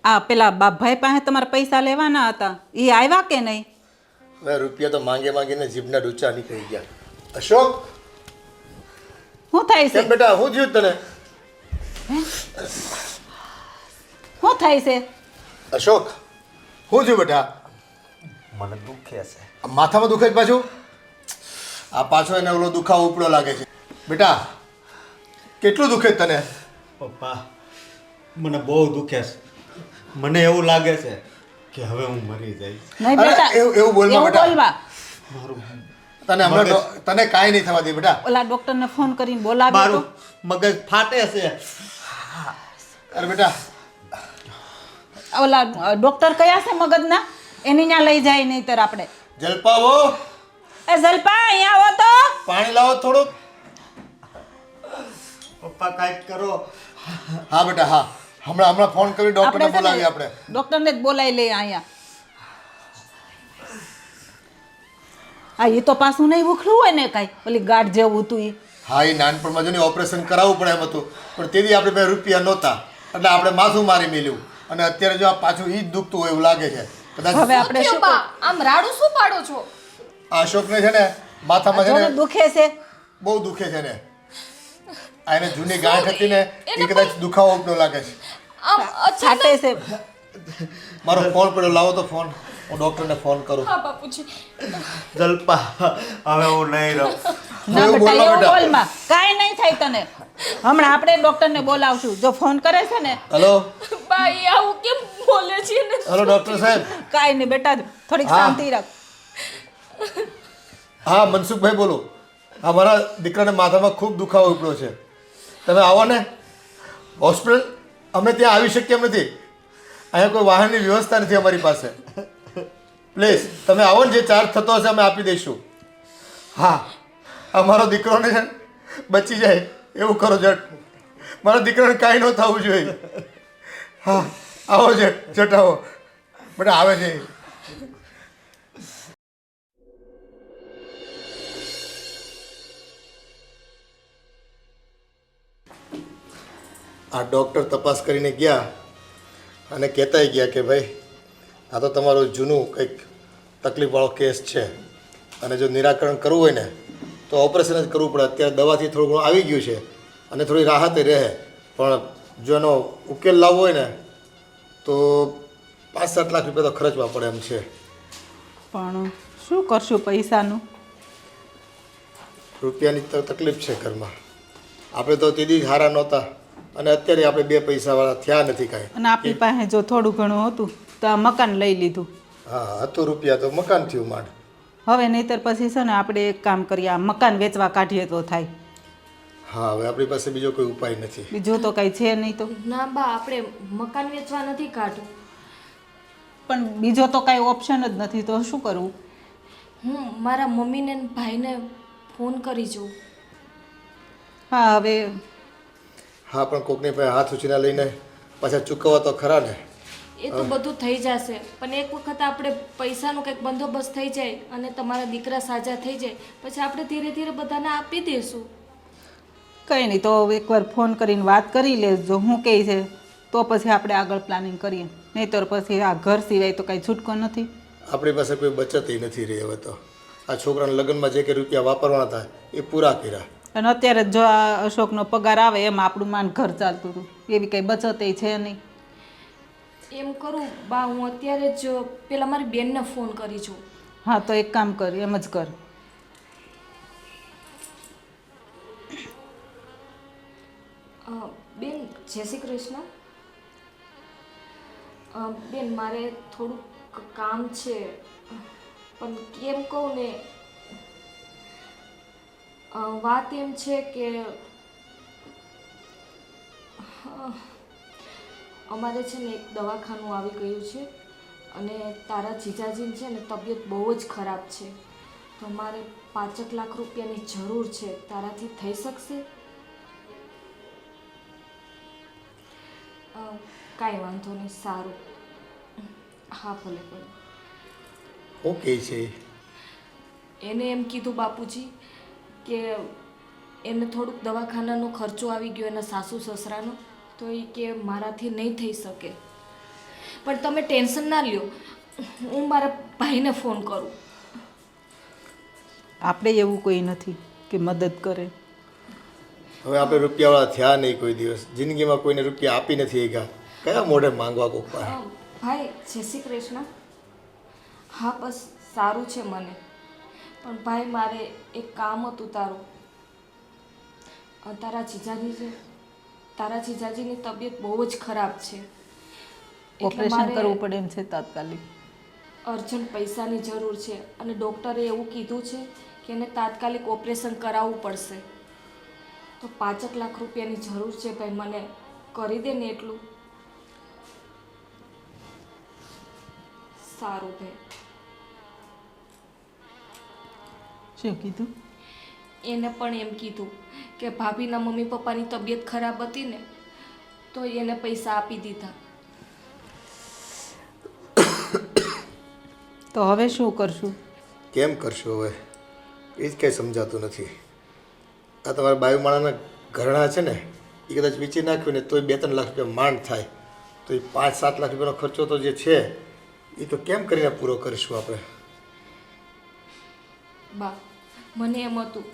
આ પેલા બાપભાઈ પાસે તમારે પૈસા લેવાના હતા એ આવ્યા કે નહીં? હવે રૂપિયા તો માંગે માંગીને જીભના ડૂચા નીકળી ગયા. અશોક, શું થાય છે? કેમ બેટા, શું થયું તને? શું થાય છે? અશોક, શું થયું બેટા? મને દુખે છે. આ માથામાં દુખે છે પાછું? આ પાછો એને ઓલો દુખાવો ઉપડો લાગે છે. બેટા, કેટલું દુખે છે તને? પપ્પા, મને બહુ દુખે છે. મને એવું લાગે છે કે હવે હું મરી જઈશ. નહીં અરે, બેટા, એવું બોલમાં એવું બેટા. બોલવા. તને હમણાં તને કાંઈ નહીં થવા દે બેટા. ઓલા ડૉક્ટરને ફોન કરીને બોલાવ્યો મારું તો મગજ ફાટે છે. અરે બેટા ઓલા ડૉક્ટર કયા છે મગજના એની ત્યાં લઈ જાય નહીંતર આપણે. જલપાવો એ જલપા અહીંયા આવો તો. પાણી લાવો થોડુંક. પપ્પા કાંઈક કરો. હા બેટા હા, હમણાં ફોન કરી ડૉક્ટરને આપણે છે બોલાવીએ ને આપણે. ડૉક્ટરને જ બોલાવી લઈએ અહીંયા. હા એ તો પાછું નહીં ઉખલું હોય ને કાંઈ ઓલી ગાંઠ જેવું હતું એ. હા એ નાનપણમાં જો ને ઓપરેશન કરાવવું પડે એમ હતું, પણ તેથી આપણે પાસે રૂપિયા નહોતા એટલે આપણે માથું મારી મેલ્યું, અને અત્યારે જો આ પાછું ઈ જ દુખતું હોય એવું લાગે છે. કદાચ હવે આપણે શું બા આમ રાડું શું પાડો છો? આ અશોકને છે ને માથામાં છે જોને ને દુખે છે. બહુ દુખે છે ને. આ એને જૂની ગાંઠ હતી ને એ કદાચ દુખાવો ઉપડો લાગે છે. આમ છાટે છે. મારો ફોન પડ્યો, લાવો તો ફોન, હું ડૉક્ટરને ફોન કરું. હા બાપુજી. જલપા હવે હું નહીં રહું. ના એવું બેટા બોલો એવું બેટા. બોલમાં કાંઈ નહીં થાય તને. હમણાં આપણે ડૉક્ટરને બોલાવશું. જો ફોન કરે છે ને હલો બા એ આવું કેમ બોલે છે ને? હલો ડૉક્ટર સાહેબ. કાંઈ નહીં બેટા થોડીક હા. શાંતિ રાખ. હા મનસુખભાઈ બોલો. હા મારા દીકરાને માથામાં ખૂબ દુખાવો ઉપડ્યો છે, તમે આવો ને હોસ્પિટલ. અમે ત્યાં આવી શકીએ એમ નથી, અહીંયા કોઈ વાહનની વ્યવસ્થા નથી અમારી પાસે. પ્લીઝ તમે આવો ને, જે ચાર્જ થતો હશે અમે આપી દઈશું. હા અમારો દીકરોને છે ને બચી જાય એવું કરો જટ. મારા દીકરાને કાંઈ ન થવું જોઈએ. હા આવો જટ આવો બેટા. આવે છે આ ડૉક્ટર તપાસ કરીને ગયા અને કહેતાય ગયા કે ભાઈ આ તો તમારું જૂનું કંઈક તકલીફવાળો કેસ છે, અને જો નિરાકરણ કરવું હોય ને તો ઓપરેશન જ કરવું પડે. અત્યારે દવાથી થોડું ઘણું આવી ગયું છે અને થોડી રાહતે રહે, પણ જો એનો ઉકેલ લાવવો હોય ને તો 5-7 લાખ રૂપિયા તો ખર્ચવા પડે એમ છે. પણ શું કરશું પૈસાનું? રૂપિયાની તો તકલીફ છે ઘરમાં. આપણે તો તેથી જ હારા નહોતા, અને અત્યારે આપણે 2 પૈસાવાળા થયા નથી કાંઈ. અને આપણી પાસે જો થોડું ઘણું હતું તો આ મકાન લઈ લીધું. હા હતું રૂપિયા તો મકાન થયું માંડ. હવે નહીંતર પછી છે ને આપણે એક કામ કરીએ, આ મકાન વેચવા કાઢીએ તો થાય. હા હવે આપણી પાસે બીજો કોઈ ઉપાય નથી. બીજું તો કાંઈ છે નહીં તો. ના બા આપણે મકાન વેચવા નથી કાઢવું. પણ બીજો તો કાંઈ ઓપ્શન જ નથી, તો શું કરવું? હું મારા મમ્મીને ને ભાઈને ફોન કરી જોઉં. હા હવે હા પણ કોકની પાસે હાથ ઉછીના લઈને પાછા ચૂકવવા તો ખરા ને. એ તો બધું થઈ જશે, પણ એક વખત આપણે પૈસાનો કંઈક બંદોબસ્ત થઈ જાય અને તમારા દીકરા સાજા થઈ જાય પછી આપણે ધીરે ધીરે બધાને આપી દઈશું. કંઈ નહીં, તો એકવાર ફોન કરીને વાત કરી લેજો હું કહે છે તો પછી આપણે આગળ પ્લાનિંગ કરીએ. નહીંતર પછી આ ઘર સિવાય તો કાંઈ છૂટકો નથી. આપણી પાસે કોઈ બચત નથી રહી હવે તો. આ છોકરાના લગ્નમાં જે કે રૂપિયા વાપરવાના હતા એ પૂરા કર્યા, અને અત્યારે જો આ અશોકનો પગાર આવે એમ આપણું માન ઘર ચાલતું હતું, એવી કંઈ બચત છે નહીં. એમ કરું બા, હું અત્યારે જ પેલા મારી બેનને ફોન કરી છું. હા તો એક કામ કર, એમ જ કર. બેન જય શ્રી કૃષ્ણ. બેન મારે થોડુંક કામ છે, પણ કેમ કહું ને, વાત એમ છે કે અમારે છે ને એક દવાખાનું આવી ગયું છે અને તારા જીજાજીની છે ને તબિયત બહુ જ ખરાબ છે, તો મારે 5 લાખ રૂપિયાની જરૂર છે. તારાથી થઈ શકશે? કાંઈ વાંધો નહીં, સારું. હા ભલે ભલે. ઓકે છે. એને એમ કીધું બાપુજી કે એને થોડુંક દવાખાનાનો ખર્ચો આવી ગયો એના સાસુ સસરાનો, તો એ કે મારાથી નહીં થઈ શકે. પણ તમે ટેન્શન ના લ્યો, હું મારા ભાઈને ફોન કરું. આપણે એવું કોઈ નથી કે મદદ કરે. હવે આપણે રૂપિયાવાળા થયા નહીં કોઈ દિવસ, જિંદગીમાં કોઈને રૂપિયા આપી નથી ગયા, કયા મોઢે માંગવા કોક પાસે. ભાઈ જય શ્રી કૃષ્ણ. હા બસ સારું છે મને, પણ ભાઈ મારે એક કામ હતું તારું. તારા જીજાજીની તબિયત બહુ જ ખરાબ છે, એટલે ઓપરેશન મારે કરવું પડે એમ છે તાત્કાલિક. અર્જન્ટ પૈસાની જરૂર છે અને ડૉક્ટરે એવું કીધું છે કે એને તાત્કાલિક ઓપરેશન કરાવવું પડશે. તો 5 લાખ રૂપિયાની જરૂર છે ભાઈ, મને કરી દે ને એટલું. સારું ભાઈ. શું કીધું? એને પણ એમ કીધું કે ભાભીના મમ્મી પપ્પાની તબિયત ખરાબ હતી ને તો એને પૈસા આપી દીધા. તો હવે શું કરશું? કેમ કરશો હવે એ જ કંઈ સમજાતું નથી. આ તમારા બાયુમાળાના ઘરણા છે ને એ કદાચ વેચી નાખ્યું ને તોય 2-3 લાખ રૂપિયા માંડ થાય, તો એ 5-7 લાખ રૂપિયાનો ખર્ચો તો જે છે એ તો કેમ કરીને પૂરો કરીશું આપણે? બા, મને એમ હતું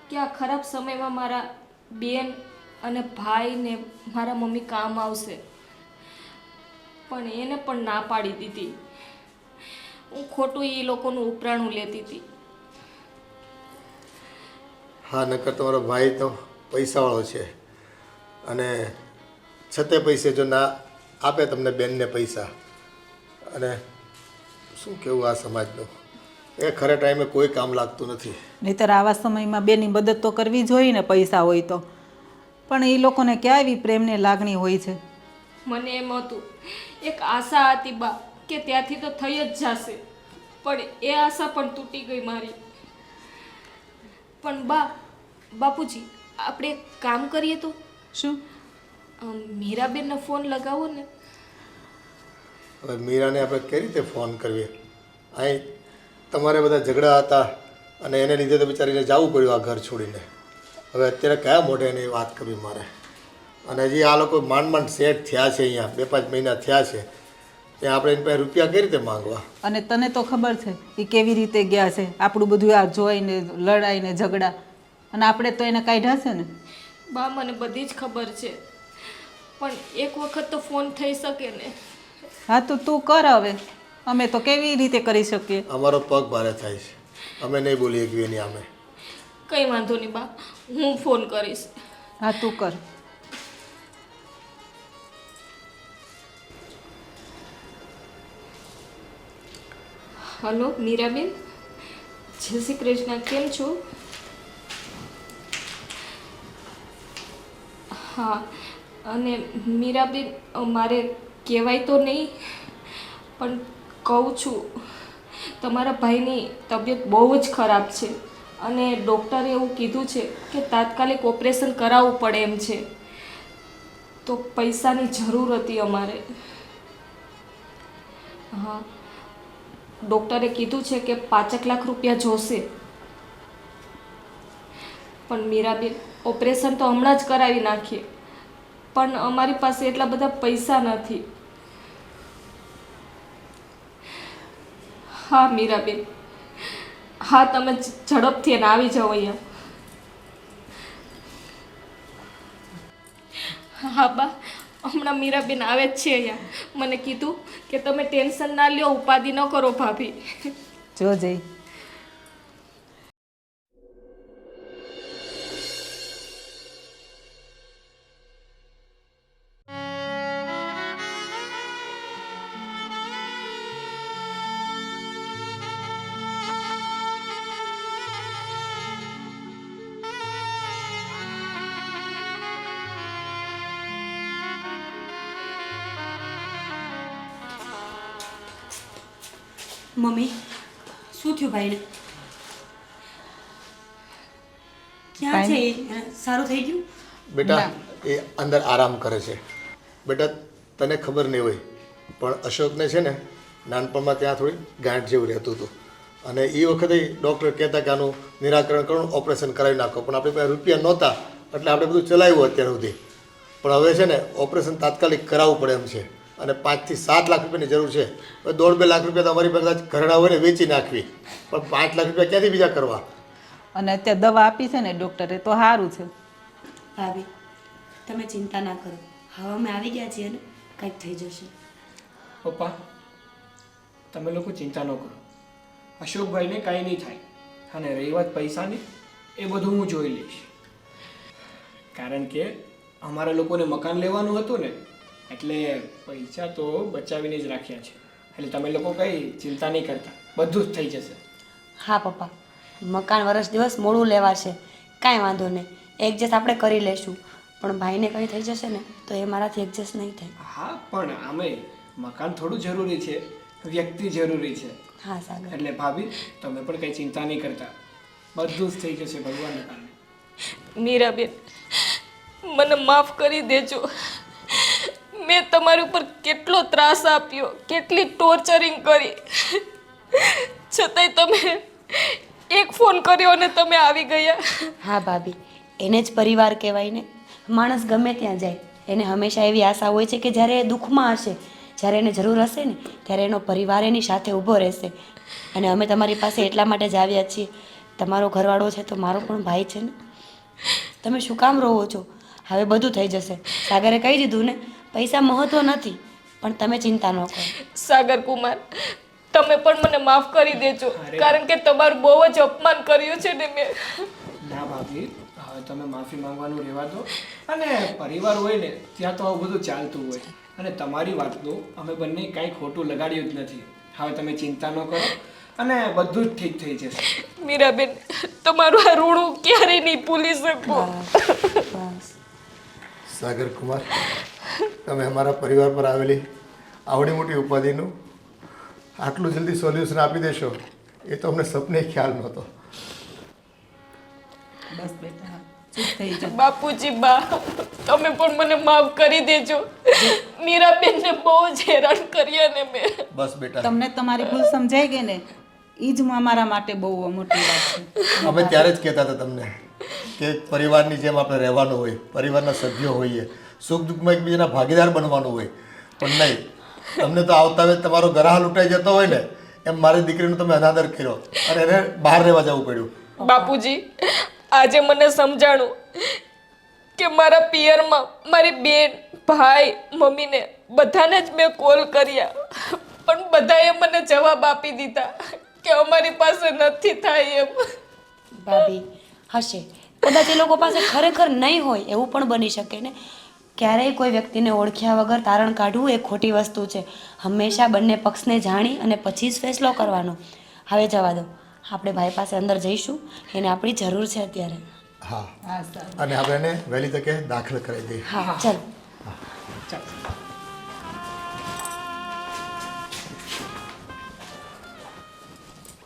કે આ ખરાબ સમયમાં મારા બેન અને ભાઈ ને મારા મમ્મી કામ આવશે, પણ એને પણ ના પાડી દીધી. હું ખોટું એ લોકોનું ઉપરાણું લેતી હતી. હા, નકર તમારો ભાઈ તો પૈસાવાળો છે અને છતે પૈસે જો ના આપે તમને બેનને પૈસા, અને શું કહેવું આ સમાજનું, એ ખરા ટાઈમે કોઈ કામ લાગતું નથી. નહીંતર આવા સમયમાં બેની મદદ તો કરવી જોઈએ ને, પૈસા હોય તો. પણ એ લોકોને ક્યાં એવી પ્રેમની લાગણી હોય છે? મને એમ હતું, એક આશા હતી બા કે ત્યાંથી તો થઈ જ જશે, પણ એ આશા પણ તૂટી ગઈ મારી. પણ બાપુજી, આપણે એક કામ કરીએ તો? શું? મીરાબેનનો ફોન લગાવો ને. હવે મીરાને આપણે કઈ રીતે ફોન કરીએ? અહીં તમારે બધા ઝઘડા હતા અને એને લીધે તો બિચારીને જવું પડ્યું આ ઘર છોડીને. હવે અત્યારે કયા મોઢે એની વાત કરવી મારે? અને હજી આ લોકો માંડ સેટ થયા છે, અહીંયા 2-5 મહિના થયા છે, ત્યાં આપણે એની પાસે રૂપિયા કઈ રીતે માંગવા? અને તને તો ખબર છે એ કેવી રીતે ગયા છે, આપણું બધું આ જોઈને લડાઈને ઝઘડા, અને આપણે તો એને કાઢ્યા છે ને. બા, મને બધી જ ખબર છે, પણ એક વખત તો ફોન થઈ શકે ને. હા, તો તું કર હવે. અમે તો કેવી રીતે કરી શકીએ? અમારો પગ ભારે થાય છે, અમે નહીં બોલી શકીએ એની સામે. કંઈ વાંધો નહીં બા, હું ફોન કરીશ. હા, તું કર. હલો મીરાબેન, જય શ્રી કૃષ્ણ, કેમ છો? હા, અને મીરાબેન, મારે કહેવાય તો નહીં પણ કહું છું, તમારા ભાઈની તબિયત બહુ જ ખરાબ છે અને ડૉક્ટરે એવું કીધું છે કે તાત્કાલિક ઓપરેશન કરાવવું પડે એમ છે. તો પૈસાની જરૂર હતી અમારે. હા, ડૉક્ટરે કીધું છે કે 5 લાખ રૂપિયા જોશે. પણ મીરાબેન, ઓપરેશન તો હમણાં જ કરાવી નાખીએ, પણ અમારી પાસે એટલા બધા પૈસા નથી. હા મીરાબેન, હા, તમે ઝડપથી એને આવી જાઓ અહીંયા. હા બા, હમણાં મીરાબેન આવે જ છે અહીંયા. મને કીધું કે તમે ટેન્શન ના લ્યો, ઉપાધિ ન કરો ભાભી. જોજે. મમ્મી, શું થયું ભાઈને? ક્યાં છે એ? સારું થઈ ગયું? બેટા એ અંદર આરામ કરે છે. બેટા તને ખબર નહીં હોય પણ અશોકને છે ને નાનપણમાં ત્યાં થોડી ગાંઠ જેવું રહેતું હતું, અને એ વખતે ડૉક્ટર કહેતા કે આનું નિરાકરણ કરવાનું, ઓપરેશન કરાવી નાખો, પણ આપણી પાસે રૂપિયા નહોતા એટલે આપણે બધું ચલાવ્યું અત્યાર સુધી. પણ હવે છે ને ઓપરેશન તાત્કાલિક કરાવવું પડે એમ છે, અને 5 થી 7 લાખ રૂપિયાની જરૂર છે. હવે 1.5-2 લાખ રૂપિયા તો અમારી પાસે ઘરડા હોય ને વેચી નાખવી, પણ 5 લાખ રૂપિયા ક્યાંથી બીજા કરવા? અને અત્યારે દવા આપી છે ને ડૉક્ટરે, તો સારું છે. ભાભી, તમે ચિંતા ના કરો, હવે અમે આવી ગયા છીએ ને, કંઈક થઈ જશે. પપ્પા, તમે લોકો ચિંતા ન કરો, અશોકભાઈને કાંઈ નહીં થાય. અને રહી વાત પૈસાની, એ બધું હું જોઈ લઈશ. કારણ કે અમારા લોકોને મકાન લેવાનું હતું ને, એટલે પૈસા તો બચાવીને જ રાખ્યા છે. એટલે તમે લોકો કંઈ ચિંતા નહીં કરતા, બધું જ થઈ જશે. હા પપ્પા, મકાન વર્ષ દિવસ મોડું લેવાશે, કાંઈ વાંધો નહીં, એડજસ્ટ આપણે કરી લેશું. પણ ભાઈને કંઈ થઈ જશે ને તો એ મારાથી એડજસ્ટ નહીં થાય. હા, પણ આમે મકાન થોડું જરૂરી છે, વ્યક્તિ જરૂરી છે. હા સાગર. એટલે ભાભી તમે પણ કંઈ ચિંતા નહીં કરતા, બધું જ થઈ જશે ભગવાનના કારણે. મીરાબેન, મને માફ કરી દેજો. મેં તમારી ઉપર કેટલો ત્રાસ આપ્યો, કેટલી ટોર્ચરિંગ કરી, છતાંય તમે એક ફોન કર્યો અને તમે આવી ગયા. હા ભાભી, એને જ પરિવાર કહેવાય ને. માણસ ગમે ત્યાં જાય, એને હંમેશા એવી આશા હોય છે કે જ્યારે એ દુઃખમાં હશે, જ્યારે એને જરૂર હશે ને ત્યારે એનો પરિવાર એની સાથે ઊભો રહેશે. અને અમે તમારી પાસે એટલા માટે જ આવ્યા છીએ, તમારો ઘરવાળો છે તો મારો પણ ભાઈ છે ને. તમે શું કામ રહો છો? હવે બધું થઈ જશે. સાગરે કહી દીધું ને, પૈસા મહત્વ નથી, પણ તમે ચિંતા ન કરો. સાગર કુમાર, તમે પણ મને માફ કરી દેજો, કારણ કે તમારું બહુ જ અપમાન કર્યું છે ને મેં. ના ભાભી, હવે તમે માફી માંગવાનું રહેવા દો. અને પરિવાર હોય ને ત્યાં તો આવું બધું ચાલતું હોય, અને તમારી વાતનું અમે બંને કાંઈ ખોટું લગાડ્યું જ નથી. હવે તમે ચિંતા ન કરો અને બધું જ ઠીક થઈ જશે. મીરાબેન, તમારું આ ઋણ ક્યારેય નહીં ભૂલી શકો. બસ. સાગર કુમાર, તમે અમારા પરિવાર પર આવેલી આવડી મોટી ઉપાધિનું આટલું જલ્દી સોલ્યુશન આપી દેશો એ તો અમને સપને ખ્યાલ નહોતો. બસ બેટા, ચૂપ થઈ જાઓ. બાપુજી, બા, તમે પણ મને માફ કરી દેજો. મીરાબેનને બહુ જ હેરાન કર્યા ને મેં. બસ બેટા, તમને તમારી ભૂલ સમજાઈ ગઈ ને, એ જ અમારા માટે બહુ મોટી વાત છે. અમે ત્યારે જ કહેતા હતા તમને કે પરિવારની જેમ આપણે રહેવાનું હોય, પરિવારના સભ્યો હોઈએ, સુખ દુઃખમાં એકબીજાના ભાગીદાર બનવાનું હોય. પણ નહીં, તમને તો આવતા વેત તમારો ગરાહ લૂંટાઈ જતો હોય ને એમ મારી દીકરીનું તમે અનાદર કર્યો અને એને બહાર રહેવા જવું પડ્યું. બાપુજી, આજે મને સમજાણું કે મારા પિયરમાં મારી બેન, ભાઈ, મમ્મીને બધાને જ મેં કોલ કર્યા, પણ બધાએ મને જવાબ આપી દીધા કે અમારી પાસે નથી થાય એમ. ભાભી, હશે કદાચ એ લોકો પાસે ખરેખર નહીં હોય એવું પણ બની શકે ને. ક્યારેય કોઈ વ્યક્તિને ઓળખ્યા વગર તારણ કાઢવું એ ખોટી વસ્તુ છે. હંમેશા બંને પક્ષને જાણી અને પછી જ ફેસલો કરવાનો. હવે જવા દો, આપણે ભાઈ પાસે અંદર જઈશું, એને આપણી જરૂર છે અત્યારે. હા, અને આપણે એને વહેલી તકે દાખલ કરાવી દઈએ. હા ચાલો. ચાલો.